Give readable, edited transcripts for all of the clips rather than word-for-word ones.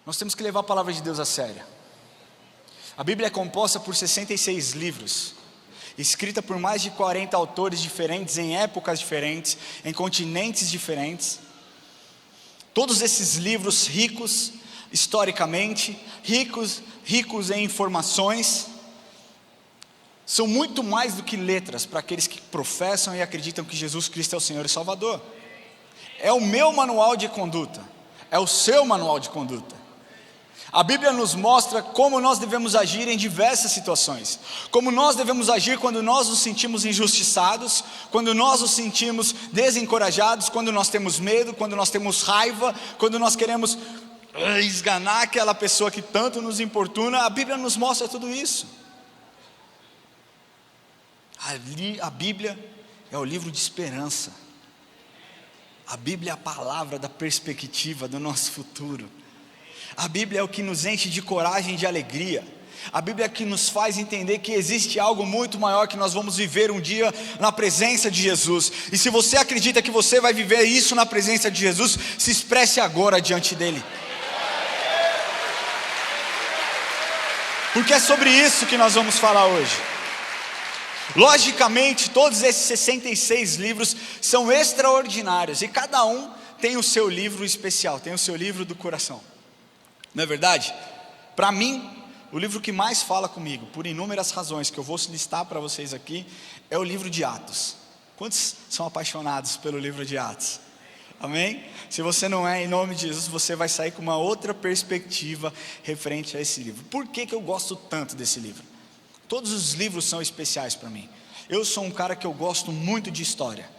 Nós temos que levar a palavra de Deus a sério. A Bíblia é composta por 66 livros, escrita por mais de 40 autores diferentes, em épocas diferentes, em continentes diferentes. Todos esses livros ricos, historicamente, ricos em informações, são muito mais do que letras para aqueles que professam e acreditam que Jesus Cristo é o Senhor e Salvador. É o meu manual de conduta, é o seu manual de conduta. A Bíblia nos mostra como nós devemos agir em diversas situações, como nós devemos agir quando nós nos sentimos injustiçados, quando nós nos sentimos desencorajados, quando nós temos medo, quando nós temos raiva, quando nós queremos esganar aquela pessoa que tanto nos importuna. A Bíblia nos mostra tudo isso. A Bíblia é o livro de esperança. A Bíblia é a palavra da perspectiva do nosso futuro. A Bíblia é o que nos enche de coragem e de alegria. A Bíblia é o que nos faz entender que existe algo muito maior que nós vamos viver um dia na presença de Jesus. E se você acredita que você vai viver isso na presença de Jesus, se expresse agora diante dele. Porque é sobre isso que nós vamos falar hoje. Logicamente, todos esses 66 livros são extraordinários, e cada um tem o seu livro especial, tem o seu livro do coração. Não é verdade? Para mim, o livro que mais fala comigo, por inúmeras razões que eu vou listar para vocês aqui, é o livro de Atos. Quantos são apaixonados pelo livro de Atos? Amém? Se você não é, em nome de Jesus, você vai sair com uma outra perspectiva referente a esse livro. Por que eu gosto tanto desse livro? Todos os livros são especiais para mim. Eu sou um cara que eu gosto muito de história.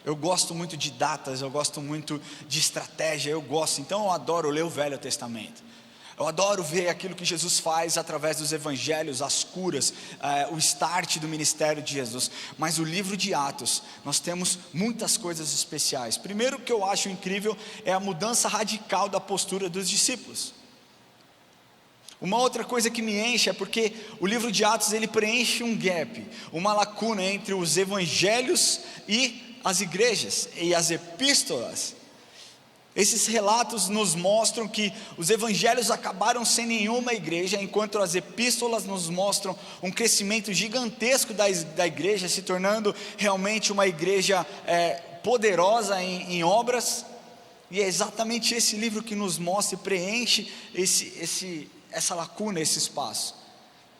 Eu gosto muito de datas, eu gosto muito de estratégia, então eu adoro ler o Velho Testamento. Eu adoro ver aquilo que Jesus faz através dos evangelhos, as curas, o start do ministério de Jesus. Mas o livro de Atos, nós temos muitas coisas especiais. Primeiro, o que eu acho incrível é a mudança radical da postura dos discípulos. Uma outra coisa que me enche é porque o livro de Atos, ele preenche um gap, uma lacuna entre os evangelhos e as igrejas e as epístolas. Esses relatos nos mostram que os evangelhos acabaram sem nenhuma igreja, enquanto as epístolas nos mostram um crescimento gigantesco da igreja, se tornando realmente uma igreja poderosa em obras. E é exatamente esse livro que nos mostra e preenche essa lacuna, esse espaço.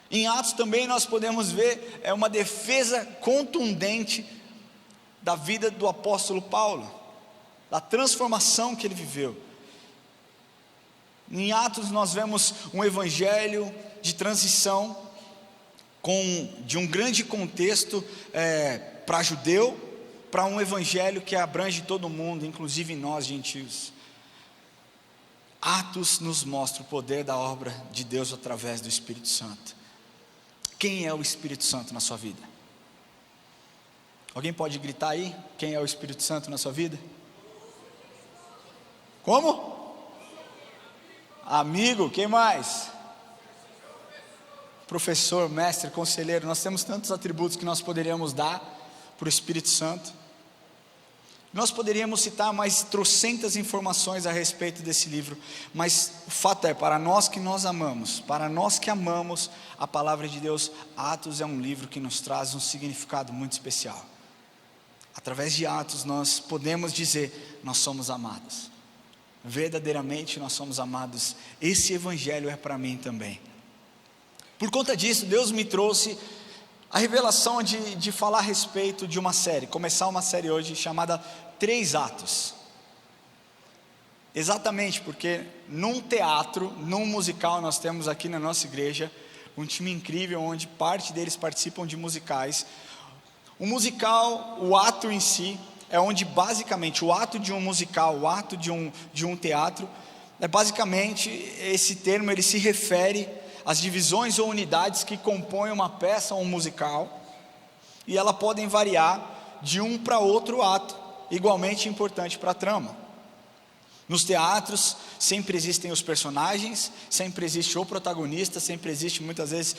Em Atos também nós podemos ver uma defesa contundente da vida do apóstolo Paulo, da transformação que ele viveu. Em Atos nós vemos um evangelho de transição, de um grande contexto para judeu, para um evangelho que abrange todo mundo, inclusive nós gentios. Atos nos mostra o poder da obra de Deus através do Espírito Santo. Quem é o Espírito Santo na sua vida? Alguém pode gritar aí? Quem é o Espírito Santo na sua vida? Como? Amigo, quem mais? Professor, mestre, conselheiro. Nós temos tantos atributos que nós poderíamos dar para o Espírito Santo. Nós poderíamos citar mais trocentas informações a respeito desse livro, mas o fato é, para nós que amamos a palavra de Deus, Atos é um livro que nos traz um significado muito especial. Através de Atos nós podemos dizer, nós somos amados. Verdadeiramente nós somos amados. Esse evangelho é para mim também. Por conta disso, Deus me trouxe a revelação de falar a respeito de uma série, começar uma série hoje chamada 3 Atos. Exatamente porque num teatro, num musical, nós temos aqui na nossa igreja um time incrível, onde parte deles participam de musicais. O musical, o ato em si, é onde basicamente o ato de um musical, o ato de um teatro, basicamente esse termo ele se refere às divisões ou unidades que compõem uma peça ou um musical, e elas podem variar de um para outro ato, igualmente importante para a trama. Nos teatros sempre existem os personagens, sempre existe o protagonista, sempre existe muitas vezes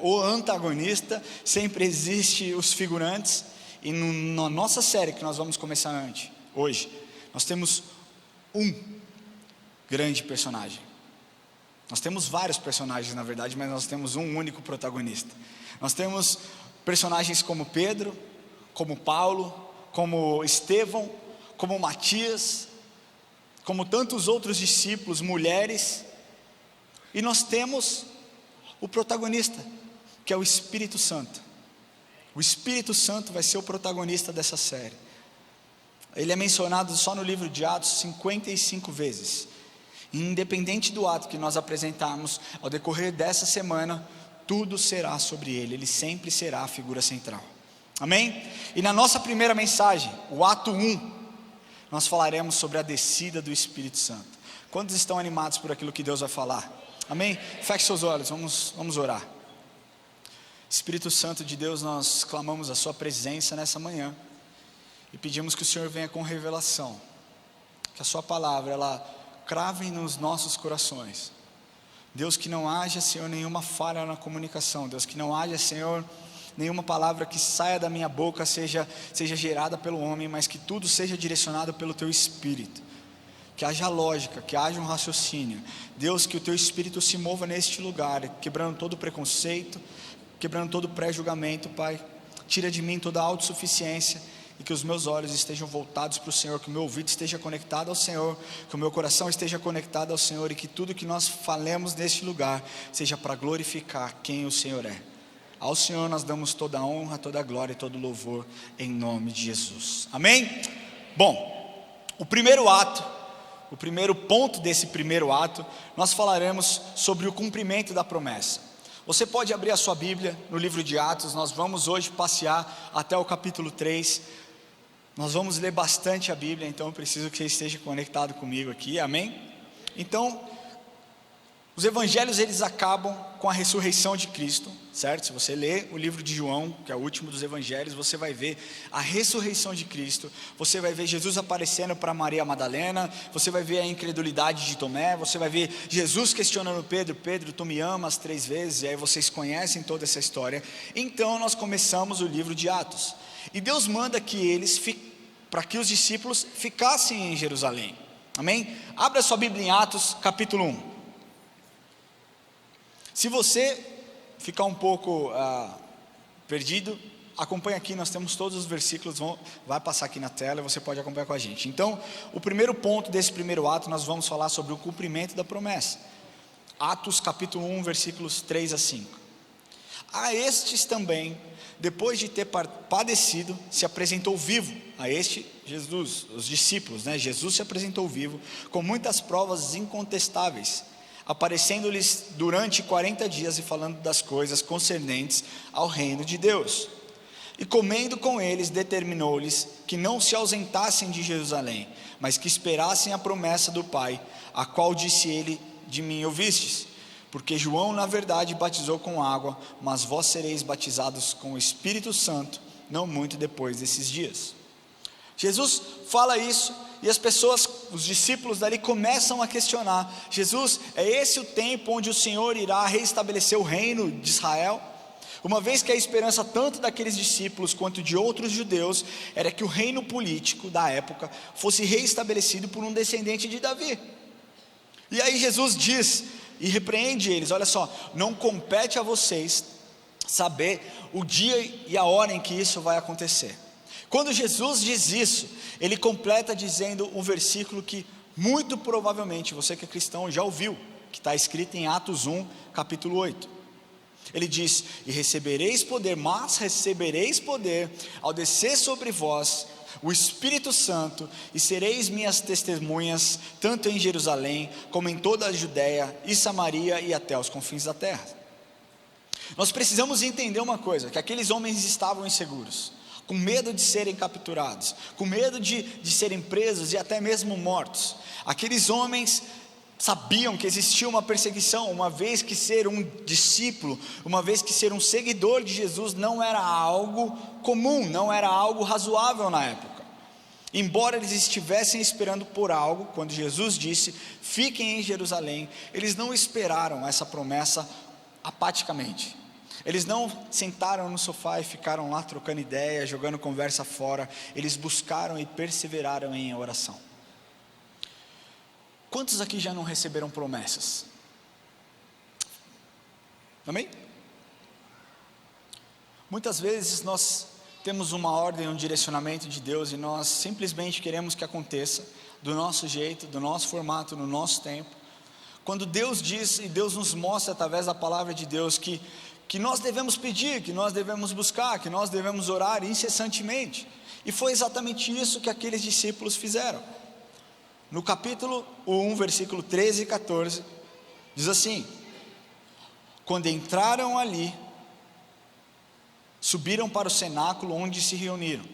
o antagonista, sempre existe os figurantes. E na nossa série que nós vamos começar hoje, nós temos um grande personagem, Nós temos vários personagens, na verdade, mas nós temos um único protagonista. Nós temos personagens como Pedro, como Paulo, como Estevão, como Matias, como tantos outros discípulos, mulheres. E nós temos o protagonista, que é o Espírito Santo. O Espírito Santo vai ser o protagonista dessa série. Ele é mencionado só no livro de Atos 55 vezes. E independente do ato que nós apresentarmos ao decorrer dessa semana, tudo será sobre ele. Ele sempre será a figura central. Amém? E na nossa primeira mensagem, o ato 1, nós falaremos sobre a descida do Espírito Santo. Quantos estão animados por aquilo que Deus vai falar? Amém? Feche seus olhos, vamos orar. Espírito Santo de Deus, nós clamamos a sua presença nessa manhã e pedimos que o Senhor venha com revelação, que a sua palavra, ela crave nos nossos corações. Deus, que não haja, Senhor, nenhuma falha na comunicação. Deus, que não haja, Senhor, nenhuma palavra que saia da minha boca seja gerada pelo homem, mas que tudo seja direcionado pelo teu Espírito. Que haja lógica, que haja um raciocínio. Deus, que o teu Espírito se mova neste lugar, quebrando todo preconceito, quebrando todo pré-julgamento, Pai. Tira de mim toda a autossuficiência, e que os meus olhos estejam voltados para o Senhor, que o meu ouvido esteja conectado ao Senhor, que o meu coração esteja conectado ao Senhor, e que tudo que nós falemos neste lugar seja para glorificar quem o Senhor é. Ao Senhor nós damos toda a honra, toda a glória e todo o louvor, em nome de Jesus. Amém? Bom, o primeiro ponto desse primeiro ato, nós falaremos sobre o cumprimento da promessa. Você pode abrir a sua Bíblia no livro de Atos. Nós vamos hoje passear até o capítulo 3, nós vamos ler bastante a Bíblia, então eu preciso que você esteja conectado comigo aqui, amém? Então, os evangelhos, eles acabam com a ressurreição de Cristo, certo? Se você ler o livro de João, que é o último dos evangelhos, você vai ver a ressurreição de Cristo, você vai ver Jesus aparecendo para Maria Madalena, você vai ver a incredulidade de Tomé, você vai ver Jesus questionando Pedro: Pedro, tu me amas 3 vezes, e aí vocês conhecem toda essa história. Então nós começamos o livro de Atos, e Deus manda para que os discípulos ficassem em Jerusalém, amém? Abra sua Bíblia em Atos capítulo 1. Se você ficar um pouco perdido, acompanha aqui, nós temos todos os versículos, vai passar aqui na tela e você pode acompanhar com a gente. Então, o primeiro ponto desse primeiro ato, nós vamos falar sobre o cumprimento da promessa. Atos capítulo 1, versículos 3 a 5. A estes também, depois de ter padecido, se apresentou vivo. A este, Jesus, os discípulos, né? Jesus se apresentou vivo, com muitas provas incontestáveis, aparecendo-lhes durante 40 dias e falando das coisas concernentes ao reino de Deus. E comendo com eles, determinou-lhes que não se ausentassem de Jerusalém, mas que esperassem a promessa do Pai, a qual disse ele: de mim ouvistes. Porque João, na verdade, batizou com água, mas vós sereis batizados com o Espírito Santo, não muito depois desses dias. Jesus fala isso, e as pessoas, os discípulos dali começam a questionar: Jesus, é esse o tempo onde o Senhor irá reestabelecer o reino de Israel? Uma vez que a esperança tanto daqueles discípulos quanto de outros judeus era que o reino político da época fosse reestabelecido por um descendente de Davi. E aí Jesus diz e repreende eles: olha só, não compete a vocês saber o dia e a hora em que isso vai acontecer. Quando Jesus diz isso, ele completa dizendo um versículo que muito provavelmente você que é cristão já ouviu, que está escrito em Atos 1, capítulo 8. Ele diz: e recebereis poder, mas recebereis poder ao descer sobre vós o Espírito Santo, e sereis minhas testemunhas, tanto em Jerusalém, como em toda a Judéia e Samaria e até os confins da terra. Nós precisamos entender uma coisa, que aqueles homens estavam inseguros, com medo de serem capturados, com medo de serem presos e até mesmo mortos. Aqueles homens sabiam que existia uma perseguição, uma vez que ser um discípulo, uma vez que ser um seguidor de Jesus não era algo comum, não era algo razoável na época. Embora eles estivessem esperando por algo, quando Jesus disse: fiquem em Jerusalém, eles não esperaram essa promessa apaticamente. Eles não sentaram no sofá e ficaram lá trocando ideia, jogando conversa fora. Eles buscaram e perseveraram em oração. Quantos aqui já não receberam promessas? Amém? Muitas vezes nós temos uma ordem, um direcionamento de Deus e nós simplesmente queremos que aconteça do nosso jeito, do nosso formato, no nosso tempo. Quando Deus diz e Deus nos mostra através da palavra de Deus que nós devemos pedir, que nós devemos buscar, que nós devemos orar incessantemente. E foi exatamente isso que aqueles discípulos fizeram. No capítulo 1, versículo 13 e 14, diz assim: quando entraram ali, subiram para o cenáculo onde se reuniram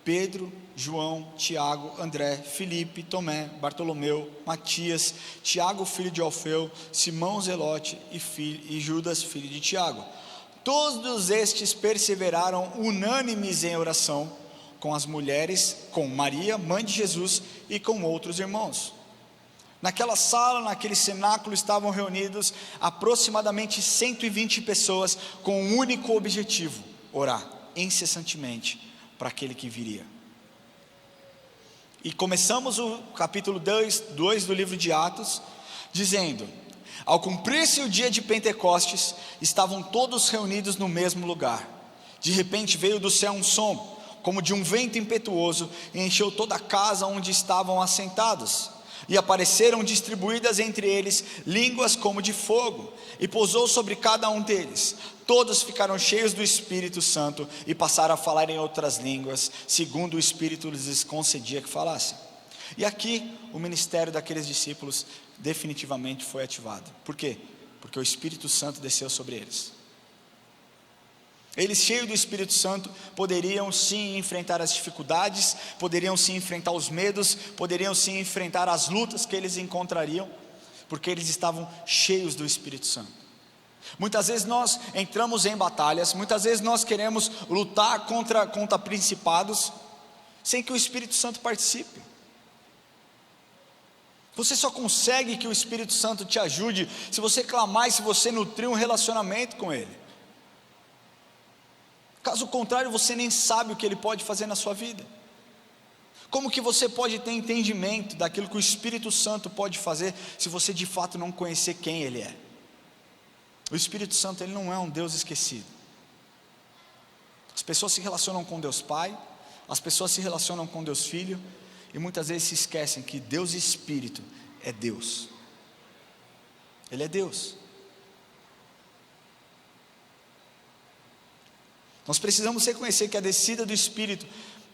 Pedro, João, Tiago, André, Filipe, Tomé, Bartolomeu, Matias, Tiago filho de Alfeu, Simão Zelote e Judas filho de Tiago. Todos estes perseveraram unânimes em oração com as mulheres, com Maria, mãe de Jesus, e com outros irmãos. Naquela sala, naquele cenáculo, estavam reunidos aproximadamente 120 pessoas com um único objetivo: orar incessantemente para aquele que viria. E começamos o capítulo 2 do livro de Atos, dizendo: ao cumprir-se o dia de Pentecostes, estavam todos reunidos no mesmo lugar. De repente veio do céu um som, como de um vento impetuoso, e encheu toda a casa onde estavam assentados. E apareceram distribuídas entre eles línguas como de fogo, e pousou sobre cada um deles. Todos ficaram cheios do Espírito Santo e passaram a falar em outras línguas, segundo o Espírito lhes concedia que falassem. E aqui o ministério daqueles discípulos definitivamente foi ativado. Por quê? Porque o Espírito Santo desceu sobre eles. Eles, cheios do Espírito Santo, poderiam sim enfrentar as dificuldades, poderiam sim enfrentar os medos, poderiam sim enfrentar as lutas que eles encontrariam, porque eles estavam cheios do Espírito Santo. Muitas vezes nós entramos em batalhas, muitas vezes nós queremos lutar contra principados, sem que o Espírito Santo participe. Você só consegue que o Espírito Santo te ajude se você clamar e se você nutrir um relacionamento com Ele. Caso contrário, você nem sabe o que Ele pode fazer na sua vida. Como que você pode ter entendimento daquilo que o Espírito Santo pode fazer, se você de fato não conhecer quem Ele é? O Espírito Santo, Ele não é um Deus esquecido. As pessoas se relacionam com Deus Pai, as pessoas se relacionam com Deus Filho, e muitas vezes se esquecem que Deus Espírito é Deus. Ele é Deus. Nós precisamos reconhecer que a descida do Espírito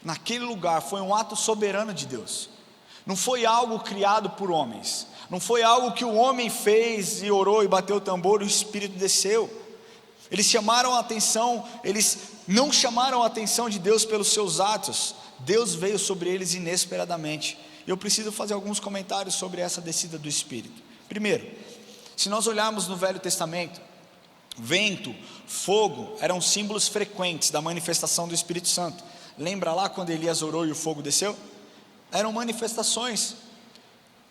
naquele lugar foi um ato soberano de Deus. Não foi algo criado por homens, não foi algo que o homem fez e orou e bateu o tambor e o Espírito desceu. Eles chamaram a atenção, eles não chamaram a atenção de Deus pelos seus atos. Deus veio sobre eles inesperadamente. Eu preciso fazer alguns comentários sobre essa descida do Espírito. Primeiro, se nós olharmos no Velho Testamento, vento, fogo eram símbolos frequentes da manifestação do Espírito Santo. Lembra lá quando Elias orou e o fogo desceu? Eram manifestações.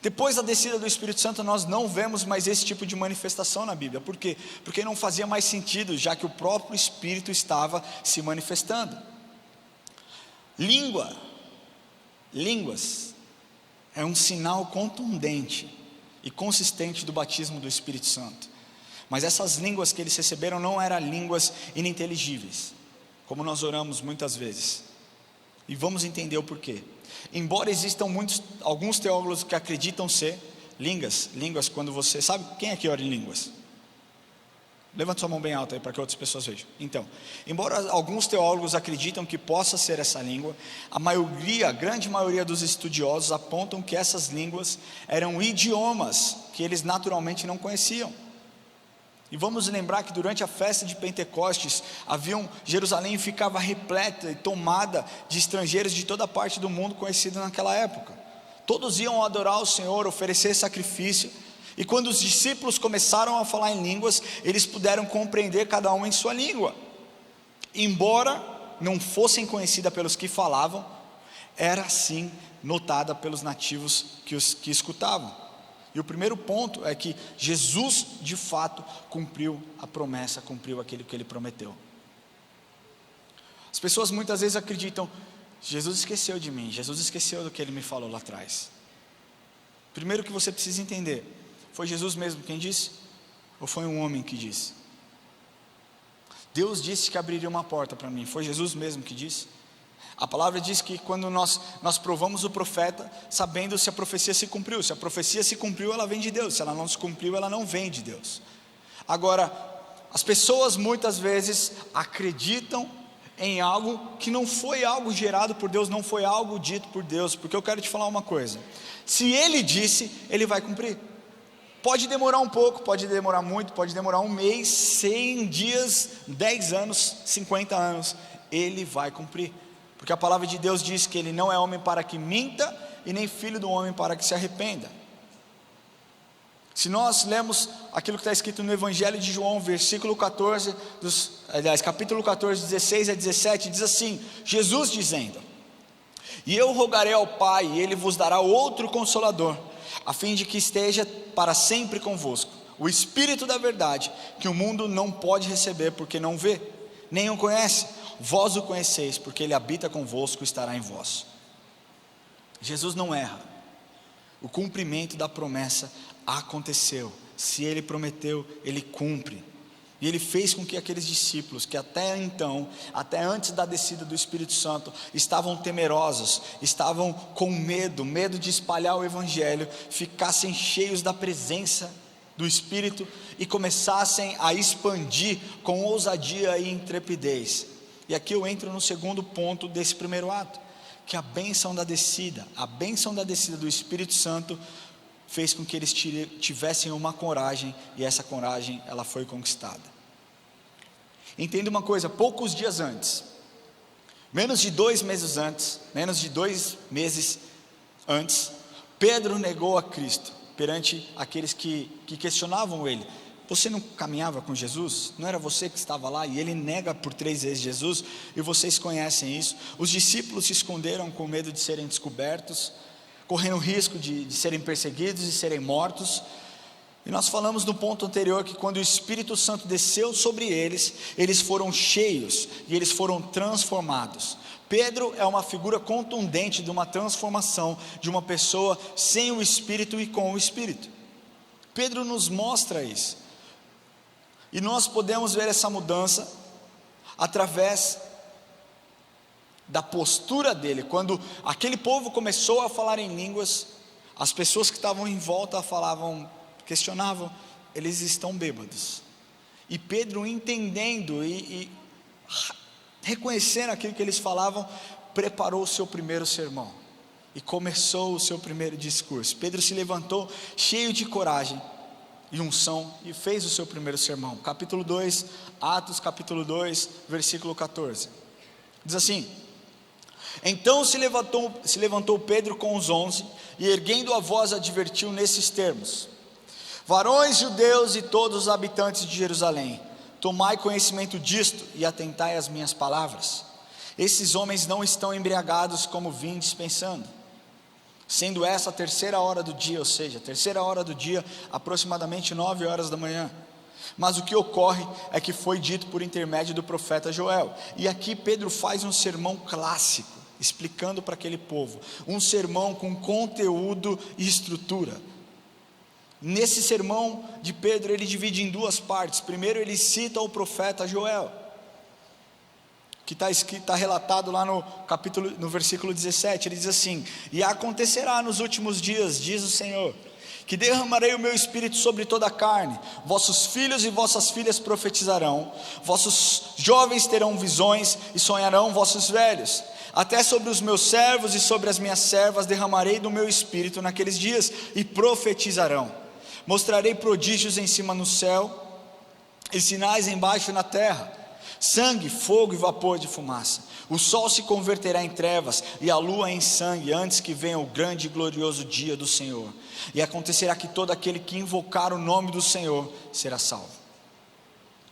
Depois da descida do Espírito Santo, nós não vemos mais esse tipo de manifestação na Bíblia. Por quê? Porque não fazia mais sentido, já que o próprio Espírito estava se manifestando. Línguas é um sinal contundente e consistente do batismo do Espírito Santo. Mas essas línguas que eles receberam não eram línguas ininteligíveis, como nós oramos muitas vezes. E vamos entender o porquê. Embora existam alguns teólogos que acreditam ser línguas, quando você sabe quem é que ora em línguas? Levanta sua mão bem alta aí para que outras pessoas vejam. Então, embora alguns teólogos acreditam que possa ser essa língua, a grande maioria dos estudiosos apontam que essas línguas eram idiomas que eles naturalmente não conheciam. E vamos lembrar que durante a festa de Pentecostes, Jerusalém ficava repleta e tomada de estrangeiros de toda parte do mundo conhecido naquela época. Todos iam adorar o Senhor, oferecer sacrifício. E quando os discípulos começaram a falar em línguas, eles puderam compreender cada um em sua língua. Embora não fossem conhecidas pelos que falavam, era assim notada pelos nativos que escutavam. E o primeiro ponto é que Jesus de fato cumpriu a promessa, cumpriu aquilo que Ele prometeu. As pessoas muitas vezes acreditam: Jesus esqueceu de mim, Jesus esqueceu do que Ele me falou lá atrás. Primeiro que você precisa entender: foi Jesus mesmo quem disse? Ou foi um homem que disse? Deus disse que abriria uma porta para mim, foi Jesus mesmo que disse. A palavra diz que quando nós provamos o profeta, sabendo se a profecia se cumpriu. Se a profecia se cumpriu, ela vem de Deus. Se ela não se cumpriu, ela não vem de Deus. Agora, as pessoas muitas vezes acreditam em algo que não foi algo gerado por Deus, não foi algo dito por Deus. Porque eu quero te falar uma coisa: se Ele disse, Ele vai cumprir. Pode demorar um pouco, pode demorar muito, pode demorar um mês, 100 dias, 10 anos, 50 anos, Ele vai cumprir. Porque a palavra de Deus diz que Ele não é homem para que minta, e nem filho do homem para que se arrependa. Se nós lemos aquilo que está escrito no Evangelho de João, versículo 14, capítulo 14, 16 a 17, diz assim: Jesus dizendo: e eu rogarei ao Pai, e Ele vos dará outro Consolador, a fim de que esteja para sempre convosco, o Espírito da verdade, que o mundo não pode receber, porque não vê, nem o conhece. Vós o conheceis, porque Ele habita convosco e estará em vós. Jesus não erra. O cumprimento da promessa aconteceu. Se Ele prometeu, Ele cumpre. E Ele fez com que aqueles discípulos, que até então, até antes da descida do Espírito Santo, estavam temerosos, estavam com medo de espalhar o Evangelho, ficassem cheios da presença do Espírito e começassem a expandir com ousadia e intrepidez. E aqui eu entro no segundo ponto desse primeiro ato, que a bênção da descida do Espírito Santo fez com que eles tivessem uma coragem, e essa coragem ela foi conquistada. Entenda uma coisa: poucos dias antes, menos de 2 meses antes, Pedro negou a Cristo perante aqueles que questionavam ele: você não caminhava com Jesus? Não era você que estava lá? E ele nega por 3 vezes Jesus, e vocês conhecem isso. Os discípulos se esconderam com medo de serem descobertos, correndo risco de serem perseguidos e serem mortos. E nós falamos no ponto anterior que quando o Espírito Santo desceu sobre eles, eles foram cheios e eles foram transformados. Pedro é uma figura contundente de uma transformação de uma pessoa sem o Espírito e com o Espírito. Pedro nos mostra isso. E nós podemos ver essa mudança através da postura dele. Quando aquele povo começou a falar em línguas, as pessoas que estavam em volta questionavam: eles estão bêbados. E Pedro, entendendo e reconhecendo aquilo que eles falavam, preparou o seu primeiro sermão e começou o seu primeiro discurso. Pedro se levantou cheio de coragem e unção e fez o seu primeiro sermão. Capítulo 2, Atos capítulo 2, versículo 14, diz assim: então se levantou Pedro com os 11, e erguendo a voz advertiu nesses termos: varões judeus e todos os habitantes de Jerusalém, tomai conhecimento disto e atentai às minhas palavras. Esses homens não estão embriagados como vindes pensando, sendo essa a 3ª hora do dia, ou seja, 3ª hora do dia, aproximadamente 9 horas da manhã. Mas o que ocorre é que foi dito por intermédio do profeta Joel. E aqui Pedro faz um sermão clássico, explicando para aquele povo, um sermão com conteúdo e estrutura. Nesse sermão de Pedro, ele divide em 2 partes. Primeiro ele cita o profeta Joel, que está relatado lá no versículo 17, ele diz assim: e acontecerá nos últimos dias, diz o Senhor, que derramarei o meu espírito sobre toda a carne, vossos filhos e vossas filhas profetizarão, vossos jovens terão visões e sonharão vossos velhos, até sobre os meus servos e sobre as minhas servas derramarei do meu espírito naqueles dias, e profetizarão, mostrarei prodígios em cima no céu, e sinais embaixo na terra, sangue, fogo e vapor de fumaça. O sol se converterá em trevas e a lua em sangue, antes que venha o grande e glorioso dia do Senhor. E acontecerá que todo aquele que invocar o nome do Senhor será salvo.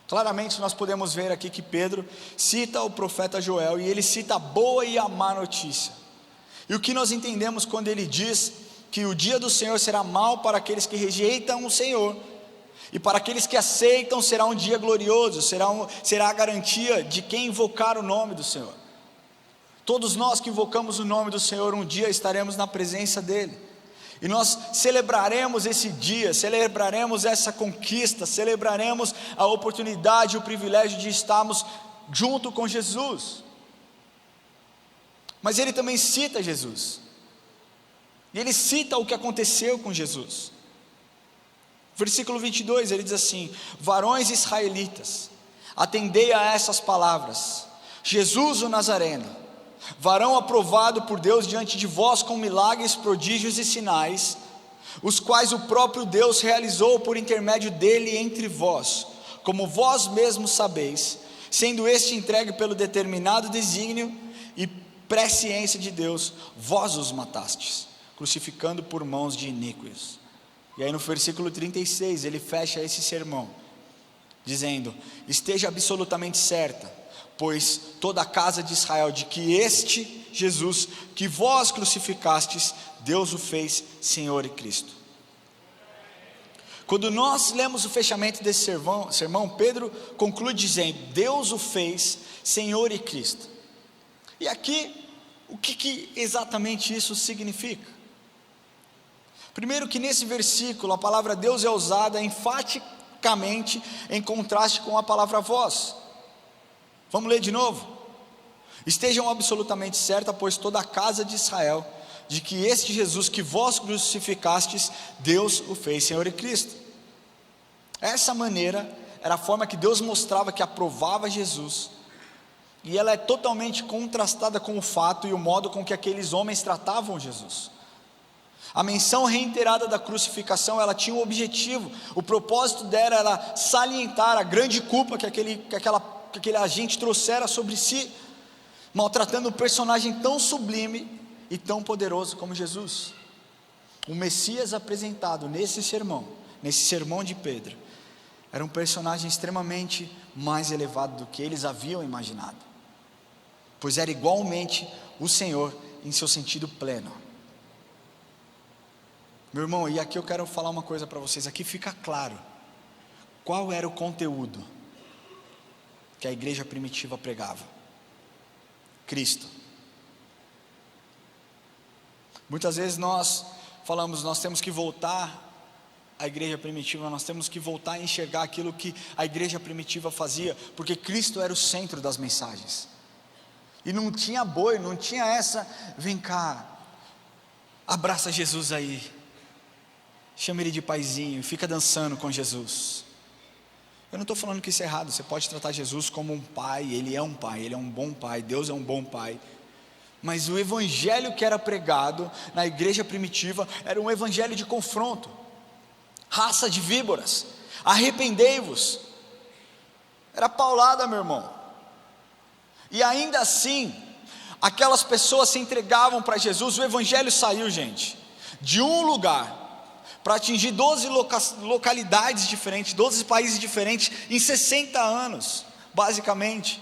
Claramente nós podemos ver aqui que Pedro cita o profeta Joel, e ele cita a boa e a má notícia. E o que nós entendemos quando ele diz que o dia do Senhor será mau para aqueles que rejeitam o Senhor, e para aqueles que aceitam será um dia glorioso, será a garantia de quem invocar o nome do Senhor. Todos nós que invocamos o nome do Senhor, um dia estaremos na presença dEle. E nós celebraremos esse dia, celebraremos essa conquista, celebraremos a oportunidade e o privilégio de estarmos junto com Jesus. Mas ele também cita Jesus, e ele cita o que aconteceu com Jesus. Versículo 22, ele diz assim: varões israelitas, atendei a essas palavras. Jesus o Nazareno, varão aprovado por Deus diante de vós com milagres, prodígios e sinais, os quais o próprio Deus realizou por intermédio dele entre vós, como vós mesmos sabeis, sendo este entregue pelo determinado desígnio e presciência de Deus, vós os matastes, crucificando por mãos de iníquos. E aí no versículo 36 ele fecha esse sermão dizendo: esteja absolutamente certa, pois toda a casa de Israel, de que este Jesus que vós crucificastes, Deus o fez Senhor e Cristo. Quando nós lemos o fechamento desse sermão, Pedro conclui dizendo: Deus o fez Senhor e Cristo. E aqui, o que exatamente isso significa? Primeiro, que nesse versículo a palavra Deus é usada enfaticamente em contraste com a palavra vós. Vamos ler de novo? Estejam absolutamente certa, pois toda a casa de Israel, de que este Jesus que vós crucificastes, Deus o fez Senhor e Cristo. Essa maneira era a forma que Deus mostrava que aprovava Jesus, e ela é totalmente contrastada com o fato e o modo com que aqueles homens tratavam Jesus. A menção reiterada da crucificação, ela tinha um objetivo, o propósito dela era salientar a grande culpa que aquele agente trouxera sobre si, maltratando um personagem tão sublime e tão poderoso como Jesus. O Messias apresentado nesse sermão de Pedro, era um personagem extremamente mais elevado do que eles haviam imaginado, pois era igualmente o Senhor em seu sentido pleno. Meu irmão, e aqui eu quero falar uma coisa para vocês, aqui fica claro qual era o conteúdo que a igreja primitiva pregava: Cristo. Muitas vezes nós falamos, nós temos que voltar à igreja primitiva, nós temos que voltar a enxergar aquilo que a igreja primitiva fazia, porque Cristo era o centro das mensagens, e não tinha boi, não tinha essa, vem cá, abraça Jesus aí, chama ele de paizinho, fica dançando com Jesus. Eu não estou falando que isso é errado, você pode tratar Jesus como um pai, ele é um pai, ele é um bom pai, Deus é um bom pai, mas o evangelho que era pregado na igreja primitiva, era um evangelho de confronto: raça de víboras, arrependei-vos, era paulada, meu irmão. E ainda assim, aquelas pessoas se entregavam para Jesus. O evangelho saiu, gente, de um lugar para atingir 12 localidades diferentes, 12 países diferentes, em 60 anos, basicamente.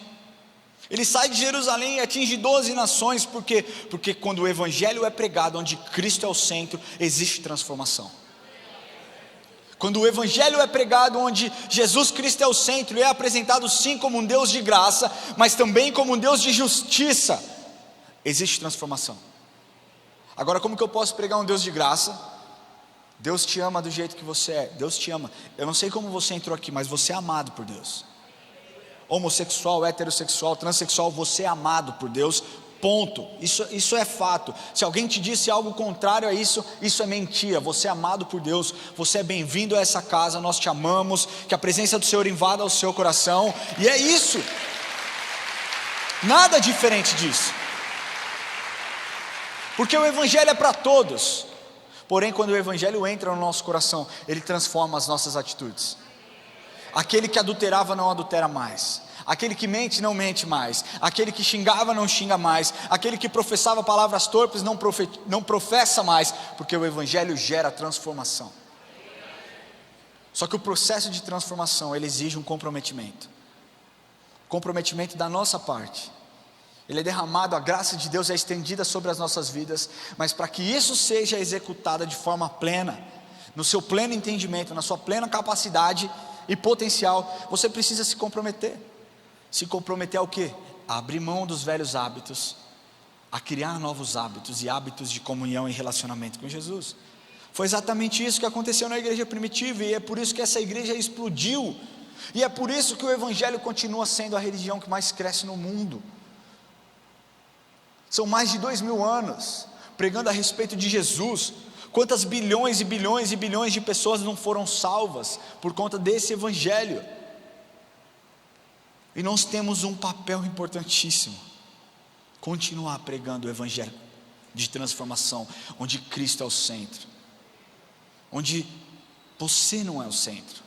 Ele sai de Jerusalém e atinge 12 nações, porque quando o evangelho é pregado, onde Cristo é o centro, existe transformação. Quando o evangelho é pregado, onde Jesus Cristo é o centro, e é apresentado sim como um Deus de graça, mas também como um Deus de justiça, existe transformação. Agora, como que eu posso pregar um Deus de graça? Deus te ama do jeito que você é, Deus te ama. Eu não sei como você entrou aqui, mas você é amado por Deus. Homossexual, heterossexual, transexual, você é amado por Deus, ponto. Isso é fato. Se alguém te disse algo contrário a isso, isso é mentira. Você é amado por Deus, você é bem-vindo a essa casa, nós te amamos, que a presença do Senhor invada o seu coração, e é isso, nada diferente disso, porque o evangelho é para todos. Porém, quando o evangelho entra no nosso coração, ele transforma as nossas atitudes. Aquele que adulterava não adultera mais, aquele que mente não mente mais, aquele que xingava não xinga mais, aquele que professava palavras torpes não professa mais, porque o evangelho gera transformação. Só que o processo de transformação, ele exige um comprometimento da nossa parte. Ele é derramado, a graça de Deus é estendida sobre as nossas vidas, mas para que isso seja executado de forma plena, no seu pleno entendimento, na sua plena capacidade e potencial, você precisa se comprometer. Se comprometer ao quê? A abrir mão dos velhos hábitos, a criar novos hábitos, e hábitos de comunhão e relacionamento com Jesus. Foi exatamente isso que aconteceu na igreja primitiva, e é por isso que essa igreja explodiu, e é por isso que o evangelho continua sendo a religião que mais cresce no mundo. São mais de 2000 anos pregando a respeito de Jesus. Quantas bilhões e bilhões e bilhões de pessoas não foram salvas por conta desse evangelho? E nós temos um papel importantíssimo: continuar pregando o evangelho de transformação, onde Cristo é o centro, onde você não é o centro,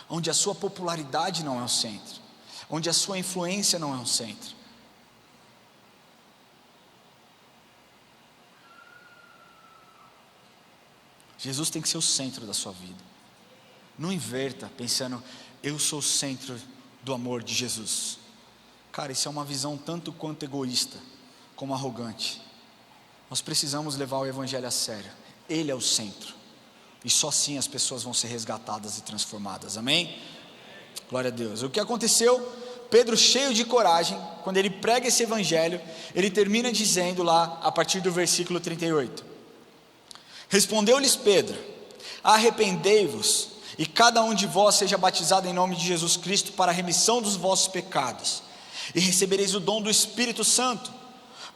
onde a sua popularidade não é o centro, onde a sua influência não é o centro. Jesus tem que ser o centro da sua vida. Não inverta pensando, eu sou o centro do amor de Jesus. Cara, isso é uma visão tanto quanto egoísta, como arrogante. Nós precisamos levar o evangelho a sério. Ele é o centro, e só assim as pessoas vão ser resgatadas e transformadas, amém? Glória a Deus. O que aconteceu? Pedro, cheio de coragem, quando ele prega esse evangelho, ele termina dizendo lá, a partir do versículo 38, respondeu-lhes Pedro: arrependei-vos, e cada um de vós seja batizado em nome de Jesus Cristo para a remissão dos vossos pecados, e recebereis o dom do Espírito Santo,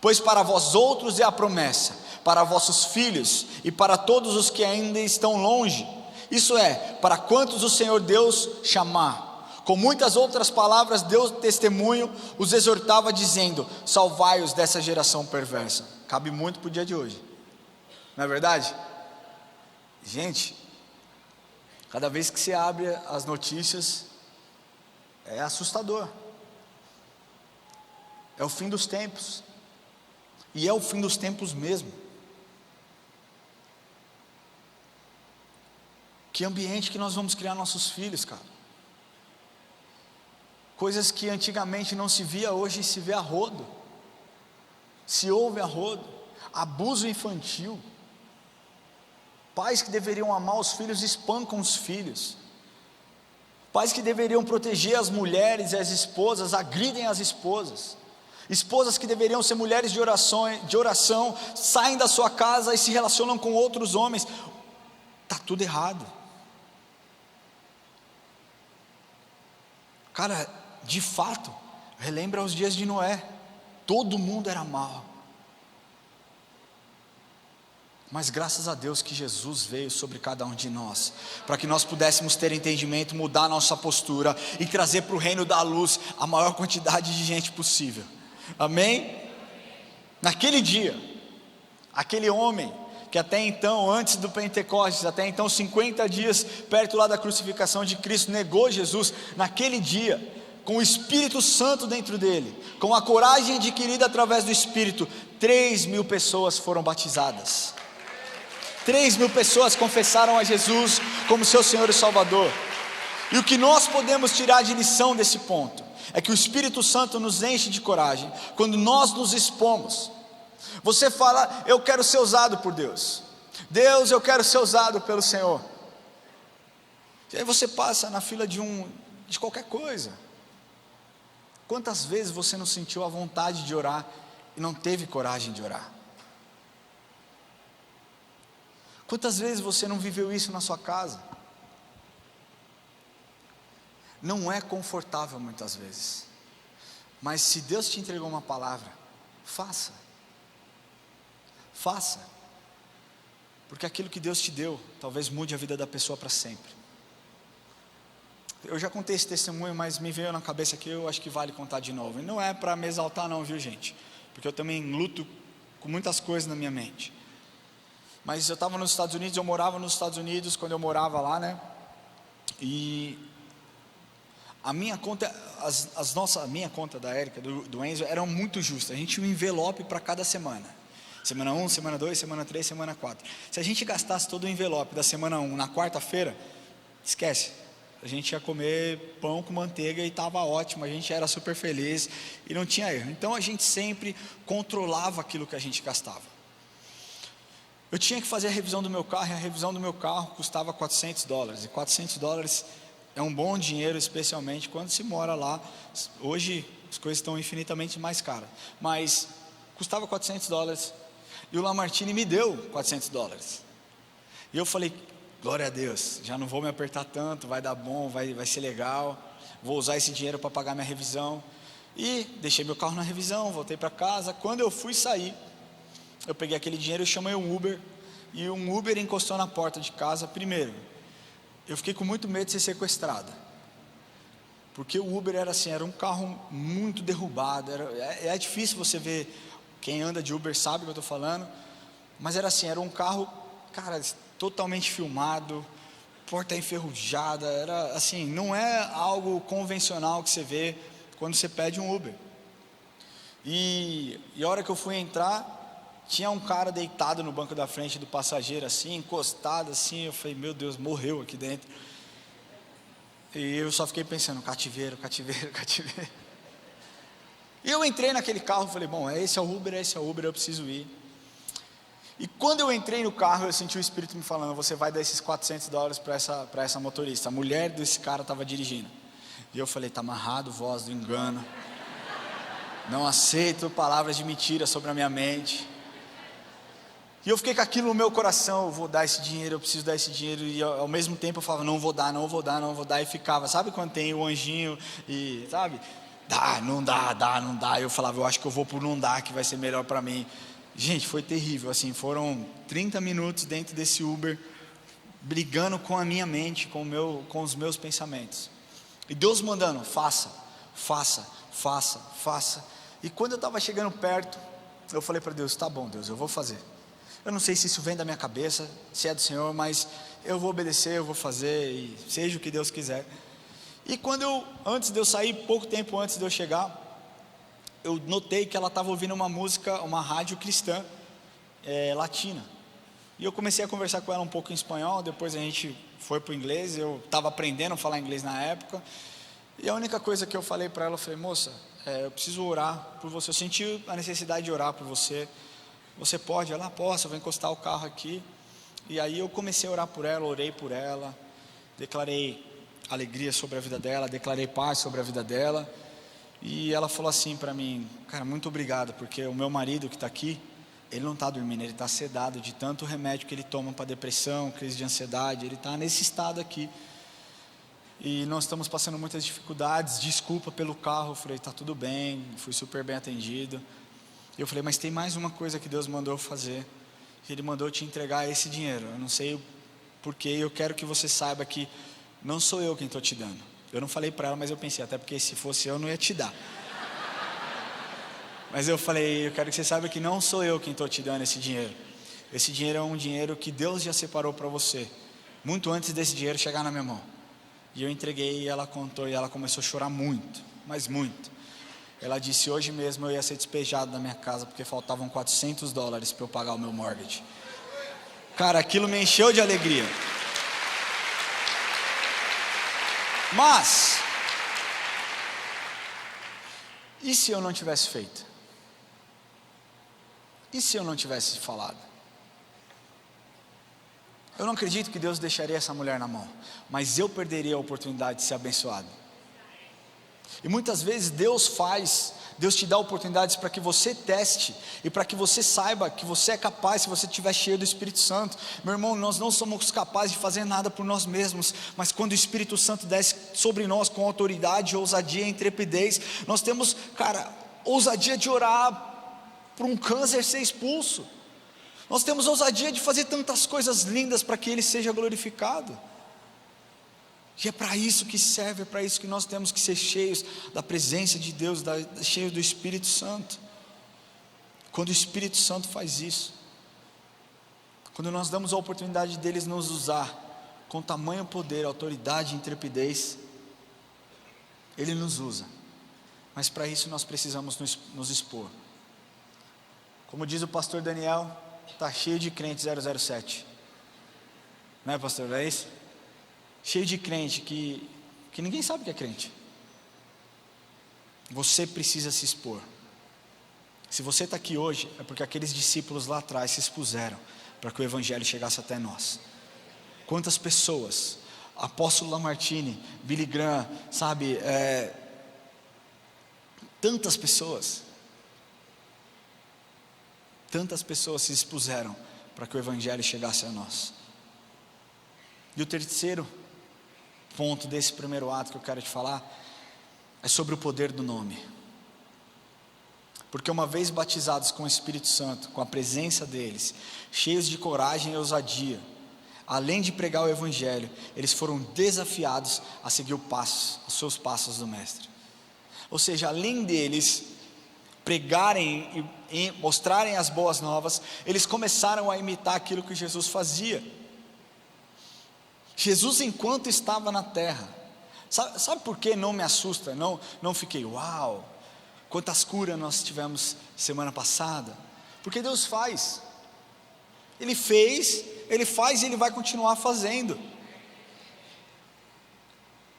pois para vós outros é a promessa, para vossos filhos e para todos os que ainda estão longe, isso é, para quantos o Senhor Deus chamar. Com muitas outras palavras deu testemunho, os exortava dizendo: salvai-os dessa geração perversa. Cabe muito para o dia de hoje, não é verdade? Gente, cada vez que você abre as notícias, é assustador. É o fim dos tempos, e é o fim dos tempos mesmo. Que ambiente que nós vamos criar nossos filhos, cara? Coisas que antigamente não se via, hoje se vê a rodo, se ouve a rodo. Abuso infantil. Pais que deveriam amar os filhos espancam os filhos. Pais que deveriam proteger as mulheres e as esposas agridem as esposas. Esposas que deveriam ser mulheres de oração saem da sua casa e se relacionam com outros homens. Está tudo errado. Cara, de fato, relembra os dias de Noé. Todo mundo era mau. Mas graças a Deus que Jesus veio sobre cada um de nós, para que nós pudéssemos ter entendimento, mudar nossa postura e trazer para o reino da luz a maior quantidade de gente possível, amém? Naquele dia, aquele homem que até então, antes do Pentecostes, até então 50 dias perto lá da crucificação de Cristo, negou Jesus. Naquele dia, com o Espírito Santo dentro dele, com a coragem adquirida através do Espírito, 3.000 pessoas foram batizadas. 3.000 pessoas confessaram a Jesus como seu Senhor e Salvador. E o que nós podemos tirar de lição desse ponto é que o Espírito Santo nos enche de coragem quando nós nos expomos. Você fala: eu quero ser usado por Deus. Deus, eu quero ser usado pelo Senhor. E aí você passa na fila de qualquer coisa. Quantas vezes você não sentiu a vontade de orar e não teve coragem de orar? Quantas vezes você não viveu isso na sua casa? Não é confortável muitas vezes, mas se Deus te entregou uma palavra, faça, porque aquilo que Deus te deu, talvez mude a vida da pessoa para sempre. Eu já contei esse testemunho, mas me veio na cabeça aqui, eu acho que vale contar de novo, e não é para me exaltar não, viu gente, porque eu também luto com muitas coisas na minha mente. Mas eu estava nos Estados Unidos, eu morava nos Estados Unidos quando eu morava lá, né? E a minha conta, a minha conta da Érica, do Enzo, eram muito justas. A gente tinha um envelope para cada semana. Semana 1, semana 2, semana 3, semana 4. Se a gente gastasse todo o envelope da semana 1 na quarta-feira, esquece. A gente ia comer pão com manteiga e estava ótimo, a gente era super feliz e não tinha erro. Então a gente sempre controlava aquilo que a gente gastava. Eu tinha que fazer a revisão do meu carro, e a revisão do meu carro custava $400, e $400 é um bom dinheiro, especialmente quando se mora lá. Hoje as coisas estão infinitamente mais caras, mas custava $400, e o Lamartine me deu $400, E eu falei, glória a Deus, já não vou me apertar tanto, vai dar bom, vai ser legal, vou usar esse dinheiro para pagar minha revisão. E deixei meu carro na revisão, voltei para casa. Quando eu fui sair, eu peguei aquele dinheiro e chamei um Uber, e um Uber encostou na porta de casa. Primeiro, eu fiquei com muito medo de ser sequestrado, porque o Uber era assim, era um carro muito derrubado, é difícil você ver, quem anda de Uber sabe o que eu estou falando, mas era assim, era um carro, cara, totalmente filmado, porta enferrujada, era assim, não é algo convencional que você vê quando você pede um Uber. E a hora que eu fui entrar, tinha um cara deitado no banco da frente do passageiro, assim, encostado assim. Eu falei, meu Deus, morreu aqui dentro. E eu só fiquei pensando, cativeiro, cativeiro, cativeiro. E eu entrei naquele carro, falei, bom, esse é o Uber, eu preciso ir. E quando eu entrei no carro, eu senti o Espírito me falando, você vai dar esses $400 para essa motorista. A mulher desse cara estava dirigindo. E eu falei, está amarrado, voz do engano. Não aceito palavras de mentira sobre a minha mente. E eu fiquei com aquilo no meu coração, eu vou dar esse dinheiro, eu preciso dar esse dinheiro. E ao mesmo tempo eu falava, não vou dar. E ficava, sabe quando tem o anjinho e, sabe, não dá. Eu falava, eu acho que eu vou por não dar, que vai ser melhor para mim. Gente, foi terrível, assim, foram 30 minutos dentro desse Uber, brigando com a minha mente, com os meus pensamentos. E Deus mandando, faça. E quando eu estava chegando perto, eu falei para Deus, tá bom Deus, eu vou fazer. Eu não sei se isso vem da minha cabeça, se é do Senhor, mas eu vou obedecer, eu vou fazer, e seja o que Deus quiser. E antes de eu sair, pouco tempo antes de eu chegar, eu notei que ela estava ouvindo uma música, uma rádio cristã, latina. E eu comecei a conversar com ela um pouco em espanhol, depois a gente foi para o inglês, eu estava aprendendo a falar inglês na época. E a única coisa que eu falei para ela, eu falei, moça, eu preciso orar por você, eu senti a necessidade de orar por você. Você pode? Ela, posso, eu vou encostar o carro aqui. E aí eu comecei a orar por ela, orei por ela, declarei alegria sobre a vida dela, declarei paz sobre a vida dela. E ela falou assim para mim, cara, muito obrigado, porque o meu marido que está aqui, ele não está dormindo, ele está sedado de tanto remédio que ele toma para depressão, crise de ansiedade, ele está nesse estado aqui. E nós estamos passando muitas dificuldades, desculpa pelo carro. Eu falei, está tudo bem, fui super bem atendido. Eu falei, mas tem mais uma coisa que Deus mandou eu fazer. Ele mandou eu te entregar esse dinheiro. Eu não sei porquê, eu quero que você saiba que não sou eu quem estou te dando. Eu não falei para ela, mas eu pensei, até porque se fosse eu não ia te dar. Mas eu falei, eu quero que você saiba que não sou eu quem estou te dando esse dinheiro. Esse dinheiro é um dinheiro que Deus já separou para você, muito antes desse dinheiro chegar na minha mão. E eu entreguei e ela contou, e ela começou a chorar muito, mas muito. Ela disse, hoje mesmo eu ia ser despejado da minha casa, porque faltavam $400 para eu pagar o meu mortgage. Cara, aquilo me encheu de alegria. Mas, e se eu não tivesse feito? E se eu não tivesse falado? Eu não acredito que Deus deixaria essa mulher na mão, mas eu perderia a oportunidade de ser abençoado. E muitas vezes Deus te dá oportunidades para que você teste, e para que você saiba que você é capaz, se você estiver cheio do Espírito Santo. Meu irmão, nós não somos capazes de fazer nada por nós mesmos, mas quando o Espírito Santo desce sobre nós com autoridade, ousadia e intrepidez, nós temos, cara, ousadia de orar por um câncer ser expulso. Nós temos ousadia de fazer tantas coisas lindas para que Ele seja glorificado. E é para isso que serve, é para isso que nós temos que ser cheios da presença de Deus, cheios do Espírito Santo. Quando o Espírito Santo faz isso, quando nós damos a oportunidade deles nos usar com tamanho poder, autoridade e intrepidez, Ele nos usa. Mas para isso nós precisamos nos expor. Como diz o pastor Daniel, está cheio de crente 007. Não é, pastor? É isso? Cheio de crente que ninguém sabe que é crente. Você precisa se expor. Se você está aqui hoje, é porque aqueles discípulos lá atrás se expuseram para que o Evangelho chegasse até nós. Quantas pessoas, apóstolo Lamartine, Billy Graham, sabe, tantas pessoas se expuseram para que o Evangelho chegasse a nós. E o terceiro ponto desse primeiro ato que eu quero te falar é sobre o poder do nome. Porque uma vez batizados com o Espírito Santo, com a presença deles, cheios de coragem e ousadia, além de pregar o Evangelho, eles foram desafiados a seguir os seus passos do Mestre. Ou seja, além deles pregarem e mostrarem as boas novas, eles começaram a imitar aquilo que Jesus fazia. Jesus, enquanto estava na terra, sabe por que não me assusta? Não fiquei, uau, quantas curas nós tivemos semana passada? Porque Deus faz. Ele fez, Ele faz e Ele vai continuar fazendo.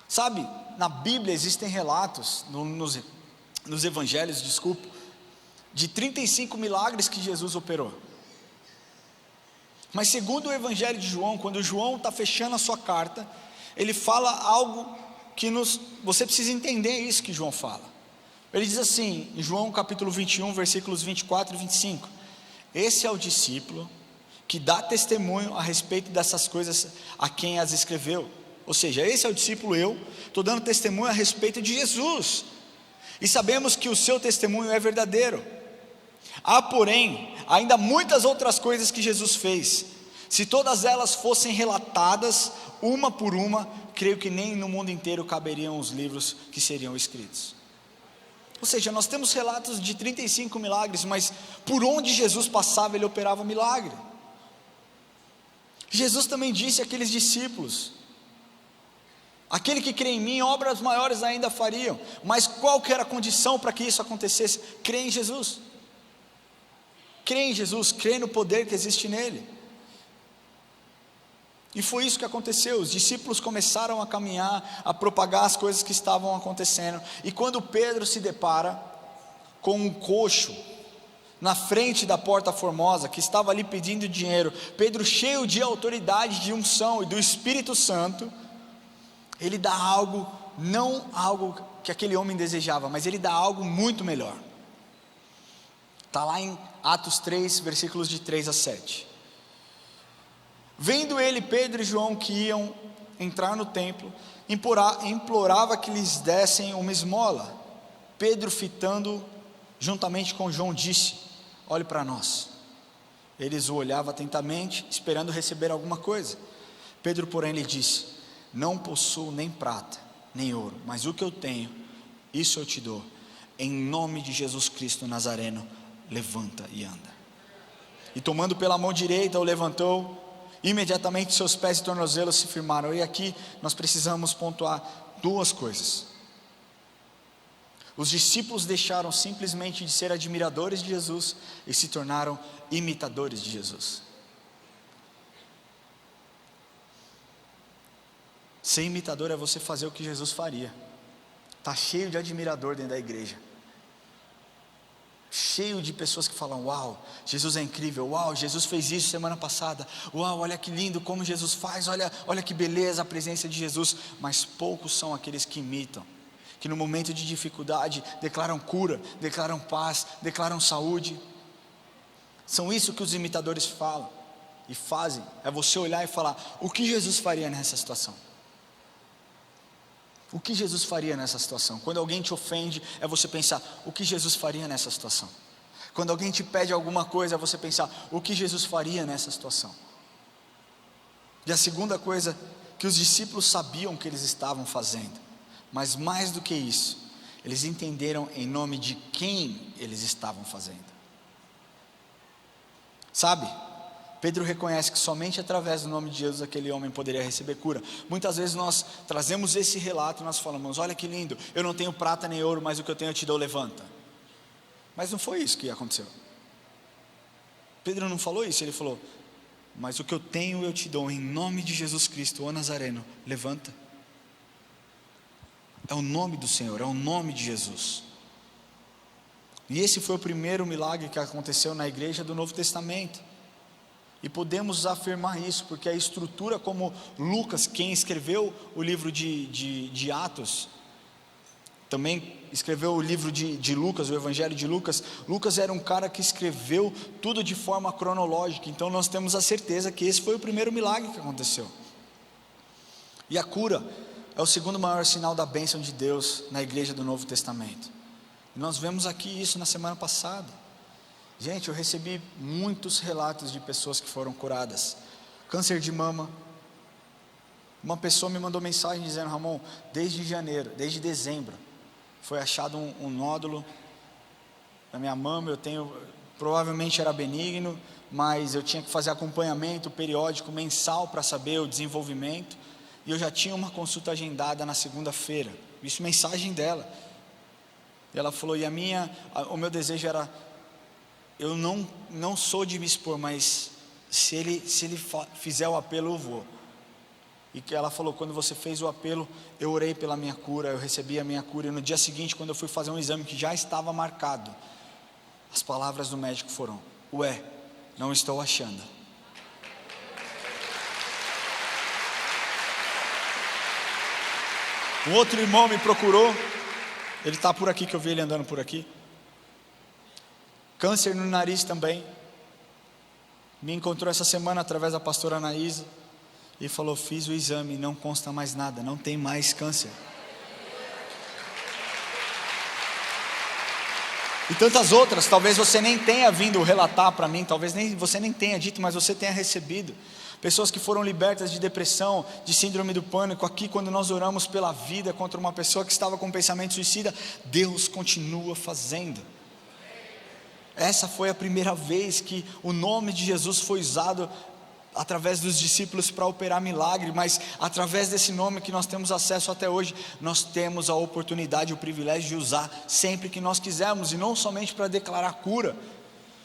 Sabe, na Bíblia existem relatos, nos evangelhos, de 35 milagres que Jesus operou. Mas segundo o evangelho de João, quando João está fechando a sua carta, ele fala algo que você precisa entender isso que João fala. Ele diz assim, em João capítulo 21, versículos 24 e 25, esse é o discípulo que dá testemunho a respeito dessas coisas a quem as escreveu. Ou seja, esse é o discípulo, eu estou dando testemunho a respeito de Jesus, e sabemos que o seu testemunho é verdadeiro. Há, porém, ainda muitas outras coisas que Jesus fez. Se todas elas fossem relatadas, uma por uma, creio que nem no mundo inteiro caberiam os livros que seriam escritos. Ou seja, nós temos relatos de 35 milagres, mas por onde Jesus passava, Ele operava milagre. Jesus também disse àqueles discípulos: aquele que crê em mim, obras maiores ainda fariam. Mas qual que era a condição para que isso acontecesse? Crer em Jesus. Crê em Jesus, crê no poder que existe nele. E foi isso que aconteceu. Os discípulos começaram a caminhar, a propagar as coisas que estavam acontecendo. E quando Pedro se depara com um coxo na frente da porta formosa, que estava ali pedindo dinheiro, Pedro, cheio de autoridade, de unção e do Espírito Santo, ele dá algo, não algo que aquele homem desejava, mas ele dá algo muito melhor. Está lá em Atos 3, versículos de 3 a 7. Vendo ele, Pedro e João, que iam entrar no templo, implorava que lhes dessem uma esmola. Pedro, fitando juntamente com João, disse: olhe para nós. Eles o olhavam atentamente, esperando receber alguma coisa. Pedro, porém, lhe disse: não possuo nem prata, nem ouro, mas o que eu tenho, isso eu te dou. Em nome de Jesus Cristo Nazareno, levanta e anda. E tomando pela mão direita, o levantou. Imediatamente seus pés e tornozelos se firmaram. E aqui nós precisamos pontuar duas coisas. Os discípulos deixaram simplesmente de ser admiradores de Jesus e se tornaram imitadores de Jesus. Ser imitador é você fazer o que Jesus faria. Está cheio de admirador dentro da igreja, cheio de pessoas que falam: uau, Jesus é incrível, uau, Jesus fez isso semana passada, uau, olha que lindo como Jesus faz, olha que beleza a presença de Jesus. Mas poucos são aqueles que imitam, que no momento de dificuldade declaram cura, declaram paz, declaram saúde. São isso que os imitadores falam e fazem, é você olhar e falar: o que Jesus faria nessa situação? O que Jesus faria nessa situação? Quando alguém te ofende, é você pensar: o que Jesus faria nessa situação? Quando alguém te pede alguma coisa, é você pensar: o que Jesus faria nessa situação? E a segunda coisa, que os discípulos sabiam que eles estavam fazendo, mas mais do que isso, eles entenderam em nome de quem eles estavam fazendo. Sabe? Pedro reconhece que somente através do nome de Jesus aquele homem poderia receber cura. Muitas vezes nós trazemos esse relato e nós falamos: olha que lindo, eu não tenho prata nem ouro, mas o que eu tenho eu te dou, levanta. Mas não foi isso que aconteceu. Pedro não falou isso, ele falou: mas o que eu tenho eu te dou, em nome de Jesus Cristo, o Nazareno, levanta. É o nome do Senhor, é o nome de Jesus. E esse foi o primeiro milagre que aconteceu na igreja do Novo Testamento. E podemos afirmar isso, porque a estrutura, como Lucas, quem escreveu o livro de Atos, também escreveu o livro de Lucas, o Evangelho de Lucas. Lucas era um cara que escreveu tudo de forma cronológica, então nós temos a certeza que esse foi o primeiro milagre que aconteceu. E a cura é o segundo maior sinal da bênção de Deus na igreja do Novo Testamento. E nós vemos aqui isso na semana passada. Gente, eu recebi muitos relatos de pessoas que foram curadas. Câncer de mama. Uma pessoa me mandou mensagem dizendo: Ramon, desde dezembro, foi achado um nódulo na minha mama. Provavelmente era benigno, mas eu tinha que fazer acompanhamento periódico, mensal, para saber o desenvolvimento. E eu já tinha uma consulta agendada na segunda-feira. Isso, mensagem dela. E ela falou: e o meu desejo era, eu não sou de me expor, mas se ele fizer o apelo, eu vou. E que ela falou: quando você fez o apelo, eu orei pela minha cura, eu recebi a minha cura. E no dia seguinte, quando eu fui fazer um exame que já estava marcado, as palavras do médico foram: ué, não estou achando. Um outro irmão me procurou, ele está por aqui, que eu vi ele andando por aqui. Câncer no nariz também. Me encontrou essa semana através da pastora Anaísa e falou: fiz o exame, não consta mais nada, não tem mais câncer. E tantas outras, talvez você nem tenha vindo relatar para mim, talvez você nem tenha dito, mas você tenha recebido. Pessoas que foram libertas de depressão, de síndrome do pânico. Aqui, quando nós oramos pela vida contra uma pessoa que estava com pensamento suicida, Deus continua fazendo. Essa foi a primeira vez que o nome de Jesus foi usado através dos discípulos para operar milagre, mas através desse nome que nós temos acesso até hoje, nós temos a oportunidade, o privilégio de usar sempre que nós quisermos, e não somente para declarar cura,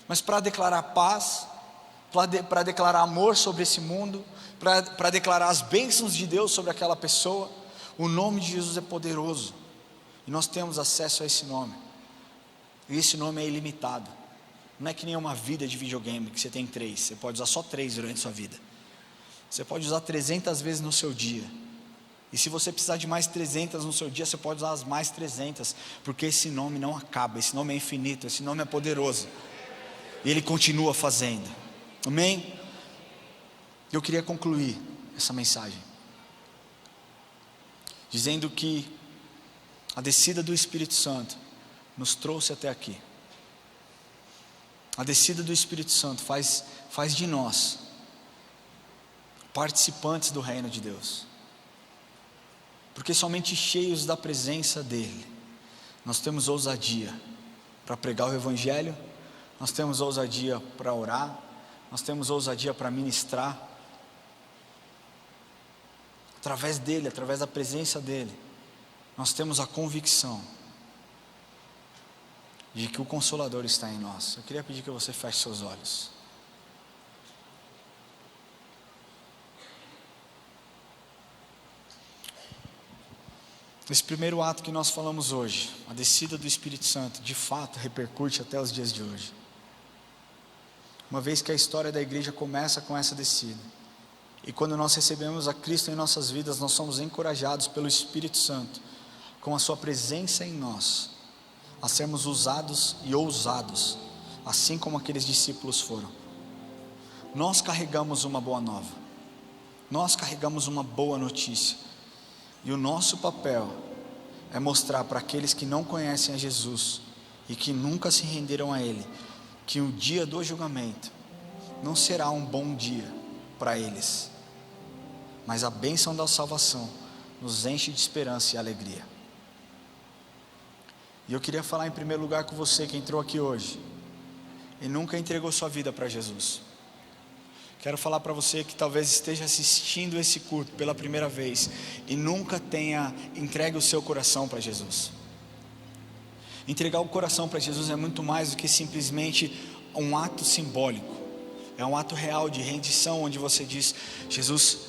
mas para declarar paz, para declarar amor sobre esse mundo, para declarar as bênçãos de Deus sobre aquela pessoa. O nome de Jesus é poderoso, e nós temos acesso a esse nome, e esse nome é ilimitado. Não é que nem uma vida de videogame, que você tem 3, você pode usar só 3 durante a sua vida. Você pode usar 300 vezes no seu dia, e se você precisar de mais 300 no seu dia, você pode usar as mais 300, porque esse nome não acaba, esse nome é infinito, esse nome é poderoso, e Ele continua fazendo. Amém? Eu queria concluir essa mensagem dizendo que a descida do Espírito Santo nos trouxe até aqui. A descida do Espírito Santo faz de nós participantes do reino de Deus, porque somente cheios da presença dEle nós temos ousadia para pregar o Evangelho, nós temos ousadia para orar, nós temos ousadia para ministrar. Através dEle, através da presença dEle, nós temos a convicção de que o Consolador está em nós. Eu queria pedir que você feche seus olhos. Esse primeiro ato que nós falamos hoje, a descida do Espírito Santo, de fato repercute até os dias de hoje. Uma vez que a história da igreja começa com essa descida, e quando nós recebemos a Cristo em nossas vidas, nós somos encorajados pelo Espírito Santo, com a sua presença em nós, a sermos usados e ousados, assim como aqueles discípulos foram. Nós carregamos uma boa nova, nós carregamos uma boa notícia, e o nosso papel é mostrar para aqueles que não conhecem a Jesus, e que nunca se renderam a Ele, que o dia do julgamento não será um bom dia para eles, mas a bênção da salvação nos enche de esperança e alegria. E eu queria falar em primeiro lugar com você que entrou aqui hoje e nunca entregou sua vida para Jesus. Quero falar para você que talvez esteja assistindo esse culto pela primeira vez e nunca tenha entregue o seu coração para Jesus. Entregar o coração para Jesus é muito mais do que simplesmente um ato simbólico. É um ato real de rendição, onde você diz: Jesus,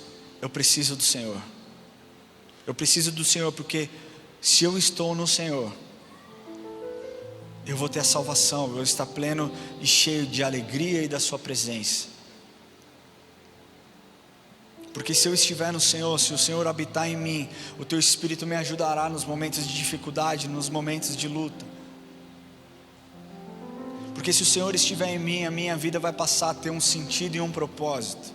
eu preciso do Senhor. Eu preciso do Senhor, porque se eu estou no Senhor, eu vou ter a salvação, eu vou estar pleno e cheio de alegria e da sua presença. Porque se eu estiver no Senhor, se o Senhor habitar em mim, o teu Espírito me ajudará nos momentos de dificuldade, nos momentos de luta. Porque se o Senhor estiver em mim, a minha vida vai passar a ter um sentido e um propósito.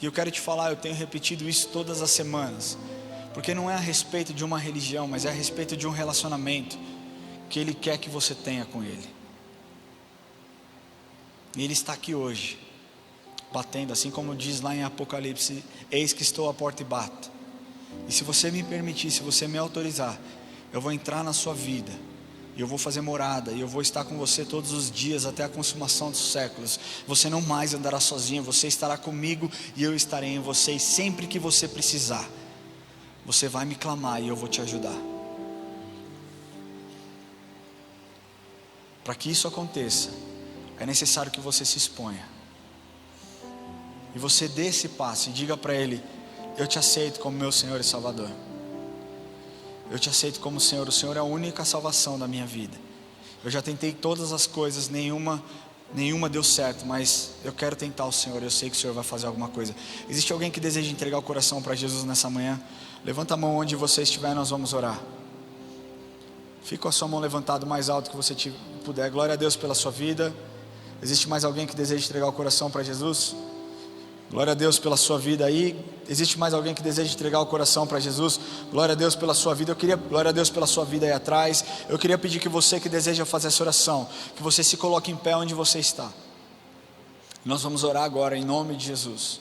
E eu quero te falar, eu tenho repetido isso todas as semanas, porque não é a respeito de uma religião, mas é a respeito de um relacionamento que Ele quer que você tenha com Ele. E Ele está aqui hoje, batendo, assim como diz lá em Apocalipse: eis que estou à porta e bato. E se você me permitir, se você me autorizar, eu vou entrar na sua vida, e eu vou fazer morada, e eu vou estar com você todos os dias, até a consumação dos séculos. Você não mais andará sozinho, você estará comigo, e eu estarei em você. E sempre que você precisar, você vai me clamar, e eu vou te ajudar. Para que isso aconteça, é necessário que você se exponha, e você dê esse passo, e diga para Ele: eu te aceito como meu Senhor e Salvador. Eu te aceito como Senhor. O Senhor é a única salvação da minha vida. Eu já tentei todas as coisas, nenhuma deu certo, mas eu quero tentar o Senhor. Eu sei que o Senhor vai fazer alguma coisa. Existe alguém que deseja entregar o coração para Jesus nessa manhã? Levanta a mão onde você estiver, nós vamos orar. Fica com a sua mão levantada o mais alto que você puder. Glória a Deus pela sua vida. Existe mais alguém que deseja entregar o coração para Jesus? Glória a Deus pela sua vida aí. Existe mais alguém que deseja entregar o coração para Jesus? Glória a Deus pela sua vida. Glória a Deus pela sua vida aí atrás. Eu queria pedir que você que deseja fazer essa oração, que você se coloque em pé onde você está. Nós vamos orar agora em nome de Jesus.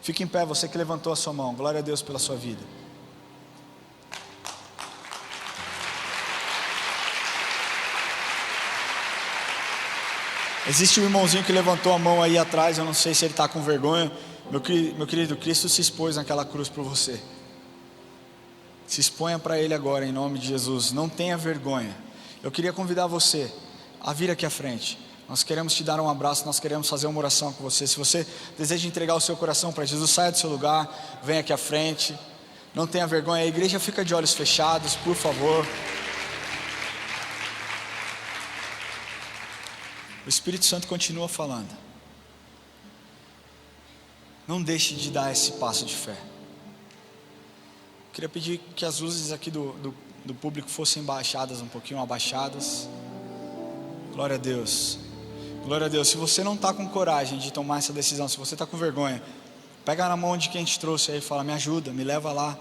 Fique em pé, você que levantou a sua mão. Glória a Deus pela sua vida. Existe um irmãozinho que levantou a mão aí atrás. Eu não sei se ele está com vergonha. Meu querido, Cristo se expôs naquela cruz por você. Se exponha para Ele agora em nome de Jesus. Não tenha vergonha. Eu queria convidar você a vir aqui à frente. Nós queremos te dar um abraço. Nós queremos fazer uma oração com você. Se você deseja entregar o seu coração para Jesus, saia do seu lugar, venha aqui à frente. Não tenha vergonha. A igreja fica de olhos fechados, por favor. O Espírito Santo continua falando. Não deixe de dar esse passo de fé. Queria pedir que as luzes aqui do público fossem baixadas um pouquinho, abaixadas. Glória a Deus. Glória a Deus. Se você não está com coragem de tomar essa decisão, se você está com vergonha, pega na mão de quem te trouxe aí e fala: me ajuda, me leva lá.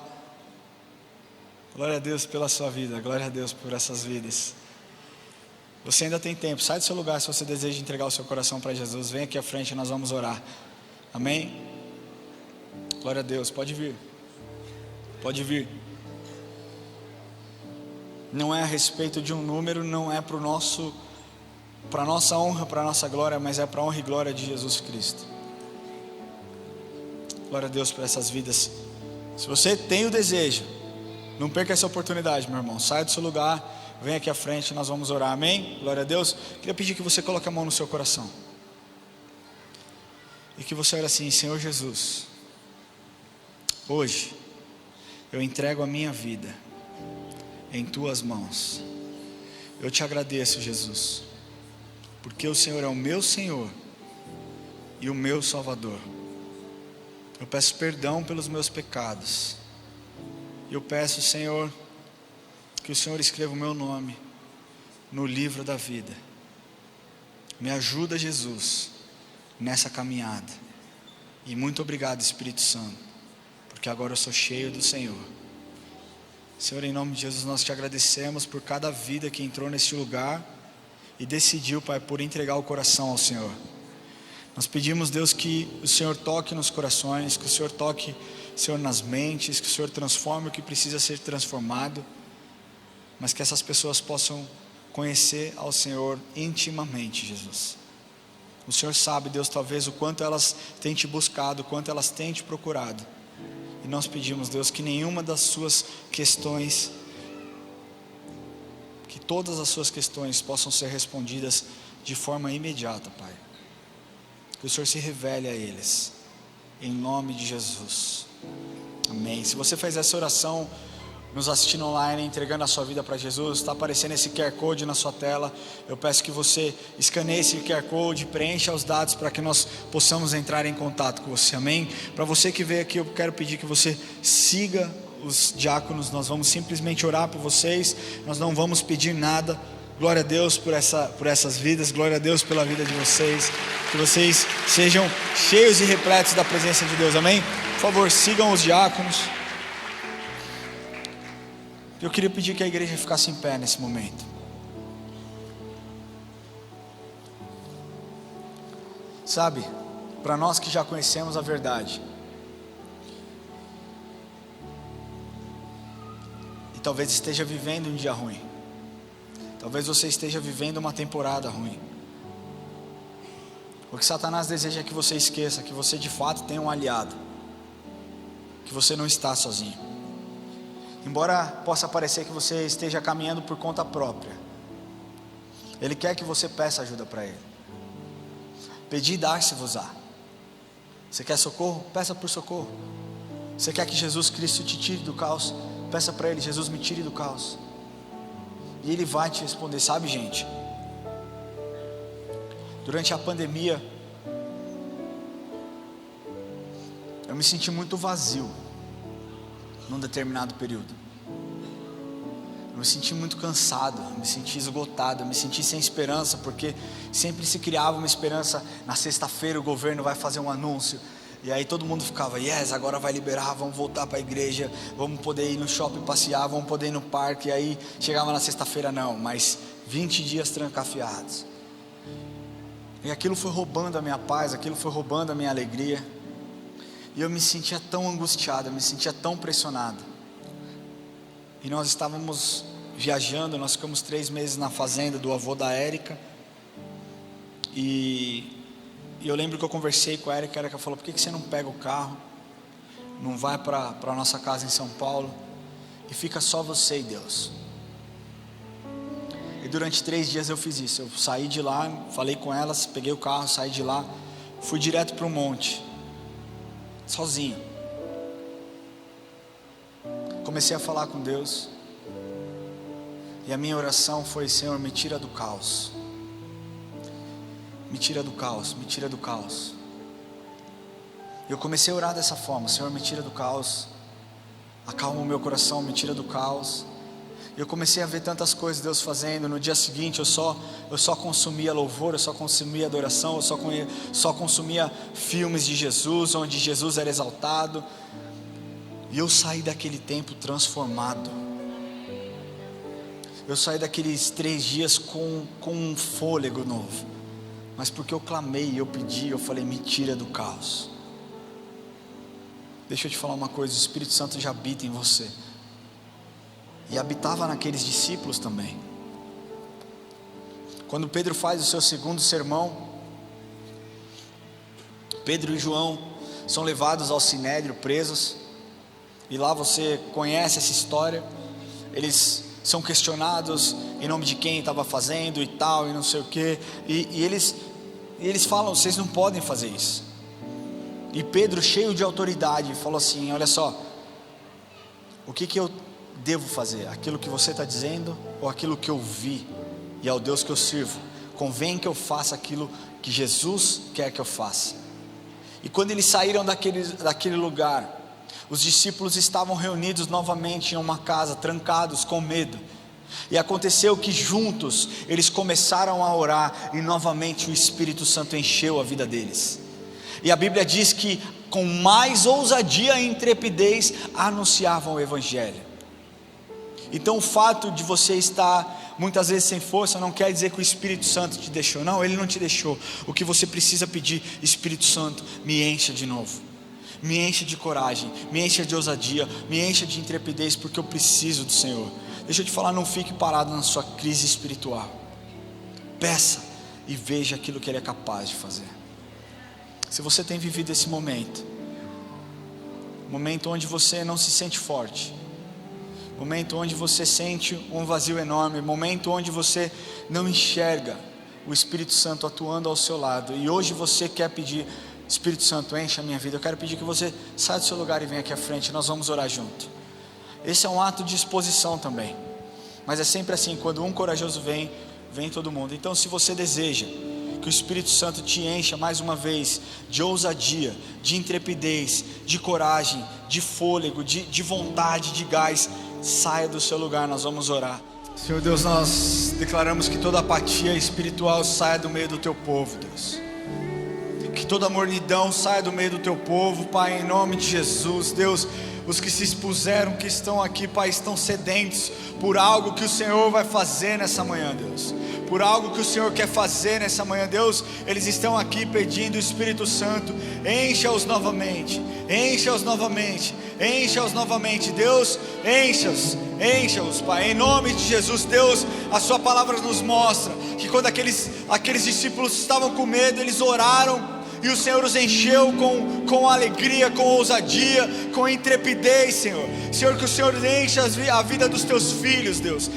Glória a Deus pela sua vida. Glória a Deus por essas vidas. Você ainda tem tempo. Sai do seu lugar se você deseja entregar o seu coração para Jesus. Vem aqui à frente e nós vamos orar. Amém? Glória a Deus. Pode vir. Pode vir. Não é a respeito de um número, não é para a nossa honra, para a nossa glória, mas é para a honra e glória de Jesus Cristo. Glória a Deus por essas vidas. Se você tem o desejo, não perca essa oportunidade, meu irmão. Saia do seu lugar. Vem aqui à frente, nós vamos orar, amém? Glória a Deus. Queria pedir que você coloque a mão no seu coração. E que você ore assim: Senhor Jesus, hoje eu entrego a minha vida em Tuas mãos. Eu te agradeço, Jesus, porque o Senhor é o meu Senhor e o meu Salvador. Eu peço perdão pelos meus pecados. Eu peço, Senhor, que o Senhor escreva o meu nome no livro da vida. Me ajuda, Jesus, nessa caminhada. E muito obrigado, Espírito Santo, porque agora eu sou cheio do Senhor. Senhor, em nome de Jesus, nós te agradecemos por cada vida que entrou nesse lugar e decidiu, Pai, por entregar o coração ao Senhor. Nós pedimos, Deus, que o Senhor toque nos corações, que o Senhor toque, Senhor, nas mentes, que o Senhor transforme o que precisa ser transformado, mas que essas pessoas possam conhecer ao Senhor intimamente, Jesus. O Senhor sabe, Deus, talvez o quanto elas têm te buscado, o quanto elas têm te procurado. E nós pedimos, Deus, que nenhuma das suas questões, que todas as suas questões possam ser respondidas de forma imediata, Pai. Que o Senhor se revele a eles, em nome de Jesus. Amém. Se você fez essa oração, nos assistindo online, entregando a sua vida para Jesus, está aparecendo esse QR Code na sua tela. Eu peço que você escaneie esse QR Code, preencha os dados para que nós possamos entrar em contato com você, amém? Para você que veio aqui, eu quero pedir que você siga os diáconos. Nós vamos simplesmente orar por vocês, nós não vamos pedir nada. Glória a Deus por essas vidas, glória a Deus pela vida de vocês, que vocês sejam cheios e repletos da presença de Deus, amém? Por favor, sigam os diáconos. Eu queria pedir que a igreja ficasse em pé nesse momento. Sabe, para nós que já conhecemos a verdade, e talvez esteja vivendo um dia ruim, talvez você esteja vivendo uma temporada ruim, o que Satanás deseja é que você esqueça que você de fato tem um aliado, que você não está sozinho. Embora possa parecer que você esteja caminhando por conta própria, ele quer que você peça ajuda para ele. Pedir e dar-se-vos-á. Você quer socorro? Peça por socorro. Você quer que Jesus Cristo te tire do caos? Peça para ele: Jesus, me tire do caos. E ele vai te responder. Sabe, gente, durante a pandemia eu me senti muito vazio num determinado período. Eu me senti muito cansado, me senti esgotado, me senti sem esperança, porque sempre se criava uma esperança. Na sexta-feira o governo vai fazer um anúncio, e aí todo mundo ficava: yes, agora vai liberar, vamos voltar para a igreja, vamos poder ir no shopping passear, vamos poder ir no parque. E aí chegava na sexta-feira, não, mas 20 dias trancafiados. E aquilo foi roubando a minha paz, aquilo foi roubando a minha alegria, e eu me sentia tão angustiado, eu me sentia tão pressionado. E nós estávamos viajando, nós ficamos 3 meses na fazenda do avô da Érica. E eu lembro que eu conversei com a Érica falou: por que você não pega o carro, não vai para a nossa casa em São Paulo, e fica só você e Deus? E durante 3 dias eu fiz isso. Eu saí de lá, falei com elas, peguei o carro, saí de lá, fui direto para o monte, sozinho. Comecei a falar com Deus, e a minha oração foi: Senhor, me tira do caos, me tira do caos, me tira do caos. Eu comecei a orar dessa forma: Senhor, me tira do caos, acalma o meu coração, me tira do caos. Eu comecei a ver tantas coisas Deus fazendo. No dia seguinte eu só consumia louvor, eu só consumia adoração, eu só consumia filmes de Jesus, onde Jesus era exaltado. E eu saí daquele tempo transformado. Eu saí daqueles 3 dias com um fôlego novo. Mas porque eu clamei, eu pedi, eu falei: me tira do caos. Deixa eu te falar uma coisa: o Espírito Santo já habita em você. E habitava naqueles discípulos também. Quando Pedro faz o seu segundo sermão, Pedro e João são levados ao Sinédrio, presos. E lá você conhece essa história. Eles são questionados em nome de quem estava fazendo e tal, e não sei o que. E eles falam: vocês não podem fazer isso. E Pedro, cheio de autoridade, falou assim: olha só, o que eu devo fazer? Aquilo que você está dizendo ou aquilo que eu vi? E ao Deus que eu sirvo convém que eu faça aquilo que Jesus quer que eu faça. E quando eles saíram daquele lugar, os discípulos estavam reunidos novamente em uma casa, trancados, com medo. E aconteceu que juntos eles começaram a orar, e novamente o Espírito Santo encheu a vida deles. E a Bíblia diz que com mais ousadia e intrepidez anunciavam o Evangelho. Então o fato de você estar muitas vezes sem força não quer dizer que o Espírito Santo te deixou. Não, Ele não te deixou. O que você precisa pedir: Espírito Santo, me encha de novo, me encha de coragem, me encha de ousadia, me encha de intrepidez, porque eu preciso do Senhor. Deixa eu te falar, não fique parado na sua crise espiritual. Peça e veja aquilo que Ele é capaz de fazer. Se você tem vivido esse momento onde você não se sente forte, momento onde você sente um vazio enorme, momento onde você não enxerga o Espírito Santo atuando ao seu lado, e hoje você quer pedir: Espírito Santo, enche a minha vida. Eu quero pedir que você saia do seu lugar e venha aqui à frente. Nós vamos orar junto. Esse é um ato de exposição também, mas é sempre assim: quando um corajoso vem todo mundo. Então, se você deseja que o Espírito Santo te encha mais uma vez de ousadia, de intrepidez, de coragem, de fôlego, de vontade, de gás, saia do seu lugar, nós vamos orar. Senhor Deus, nós declaramos que toda apatia espiritual saia do meio do teu povo, Deus. que toda mornidão saia do meio do teu povo, Pai, em nome de Jesus. Deus, os que se expuseram, que estão aqui, Pai, estão sedentos por algo que o Senhor vai fazer nessa manhã, Deus, por algo que o Senhor quer fazer nessa manhã, Deus. Eles estão aqui pedindo o Espírito Santo, encha-os novamente, encha-os novamente, encha-os novamente, Deus, encha-os, Pai, em nome de Jesus. Deus, a sua palavra nos mostra que quando aqueles discípulos estavam com medo, eles oraram, e o Senhor os encheu com alegria, com ousadia, com intrepidez, Senhor. Senhor, que o Senhor encha a vida dos teus filhos, Deus.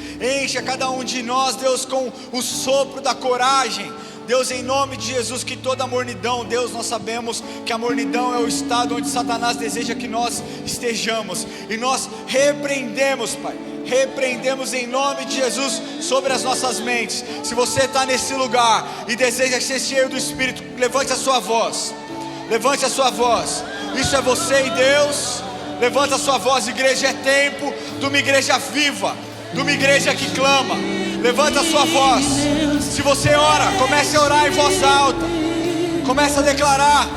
Encha cada um de nós, Deus, com o sopro da coragem. Deus, em nome de Jesus, que toda mornidão, Deus, nós sabemos que a mornidão é o estado onde Satanás deseja que nós estejamos. E nós repreendemos, Pai, repreendemos em nome de Jesus sobre as nossas mentes. Se você está nesse lugar e deseja ser cheio do Espírito, levante a sua voz, levante a sua voz. Isso é você e Deus. Levanta a sua voz. Igreja, é tempo de uma igreja viva, de uma igreja que clama. Levanta a sua voz. Se você ora, comece a orar em voz alta, comece a declarar.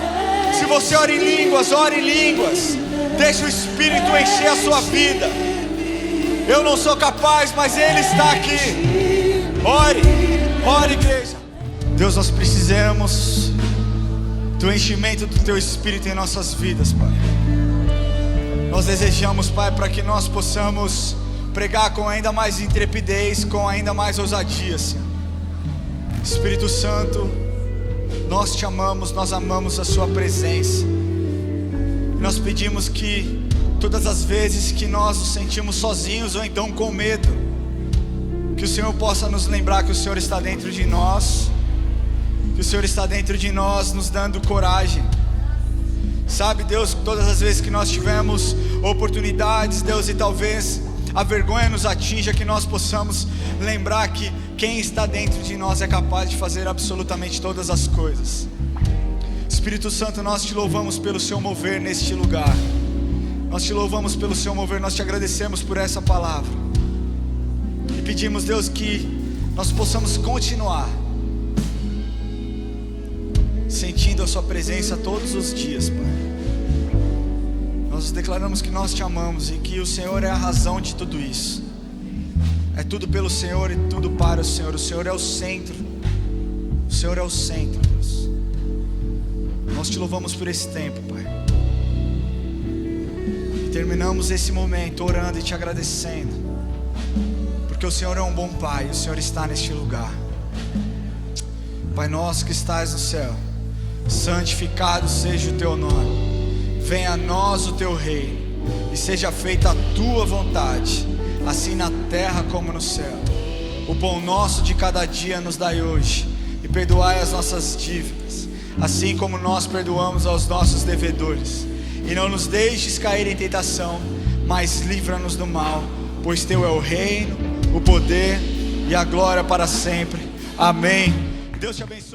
Se você ora em línguas, ore em línguas. Deixa o Espírito encher a sua vida. Eu não sou capaz, mas Ele está aqui. Ore, igreja. Deus, nós precisamos do enchimento do Teu Espírito em nossas vidas, Pai. Nós desejamos, Pai, para que nós possamos pregar com ainda mais intrepidez, com ainda mais ousadia, Senhor. Espírito Santo, nós te amamos, nós amamos a Sua presença. Nós pedimos que todas as vezes que nós nos sentimos sozinhos ou então com medo, que o Senhor possa nos lembrar que o Senhor está dentro de nós, que o Senhor está dentro de nós, nos dando coragem. Sabe, Deus, todas as vezes que nós tivemos oportunidades, Deus, e talvez a vergonha nos atinja, que nós possamos lembrar que quem está dentro de nós é capaz de fazer absolutamente todas as coisas. Espírito Santo, nós te louvamos pelo seu mover neste lugar. Nós te louvamos pelo seu mover, nós te agradecemos por essa palavra. E pedimos, Deus, que nós possamos continuar sentindo a sua presença todos os dias, Pai. Nós declaramos que nós te amamos e que o Senhor é a razão de tudo isso. É tudo pelo Senhor e tudo para o Senhor. O Senhor é o centro. O Senhor é o centro, Deus. Nós te louvamos por esse tempo, Pai. E terminamos esse momento orando e te agradecendo, porque o Senhor é um bom Pai. O Senhor está neste lugar. Pai nosso que estás no céu, santificado seja o teu nome. Venha a nós o teu reino, e seja feita a tua vontade, assim na terra como no céu. O pão nosso de cada dia nos dai hoje, e perdoai as nossas dívidas, assim como nós perdoamos aos nossos devedores. E não nos deixes cair em tentação, mas livra-nos do mal, pois teu é o reino, o poder e a glória para sempre. Amém. Deus te abençoe.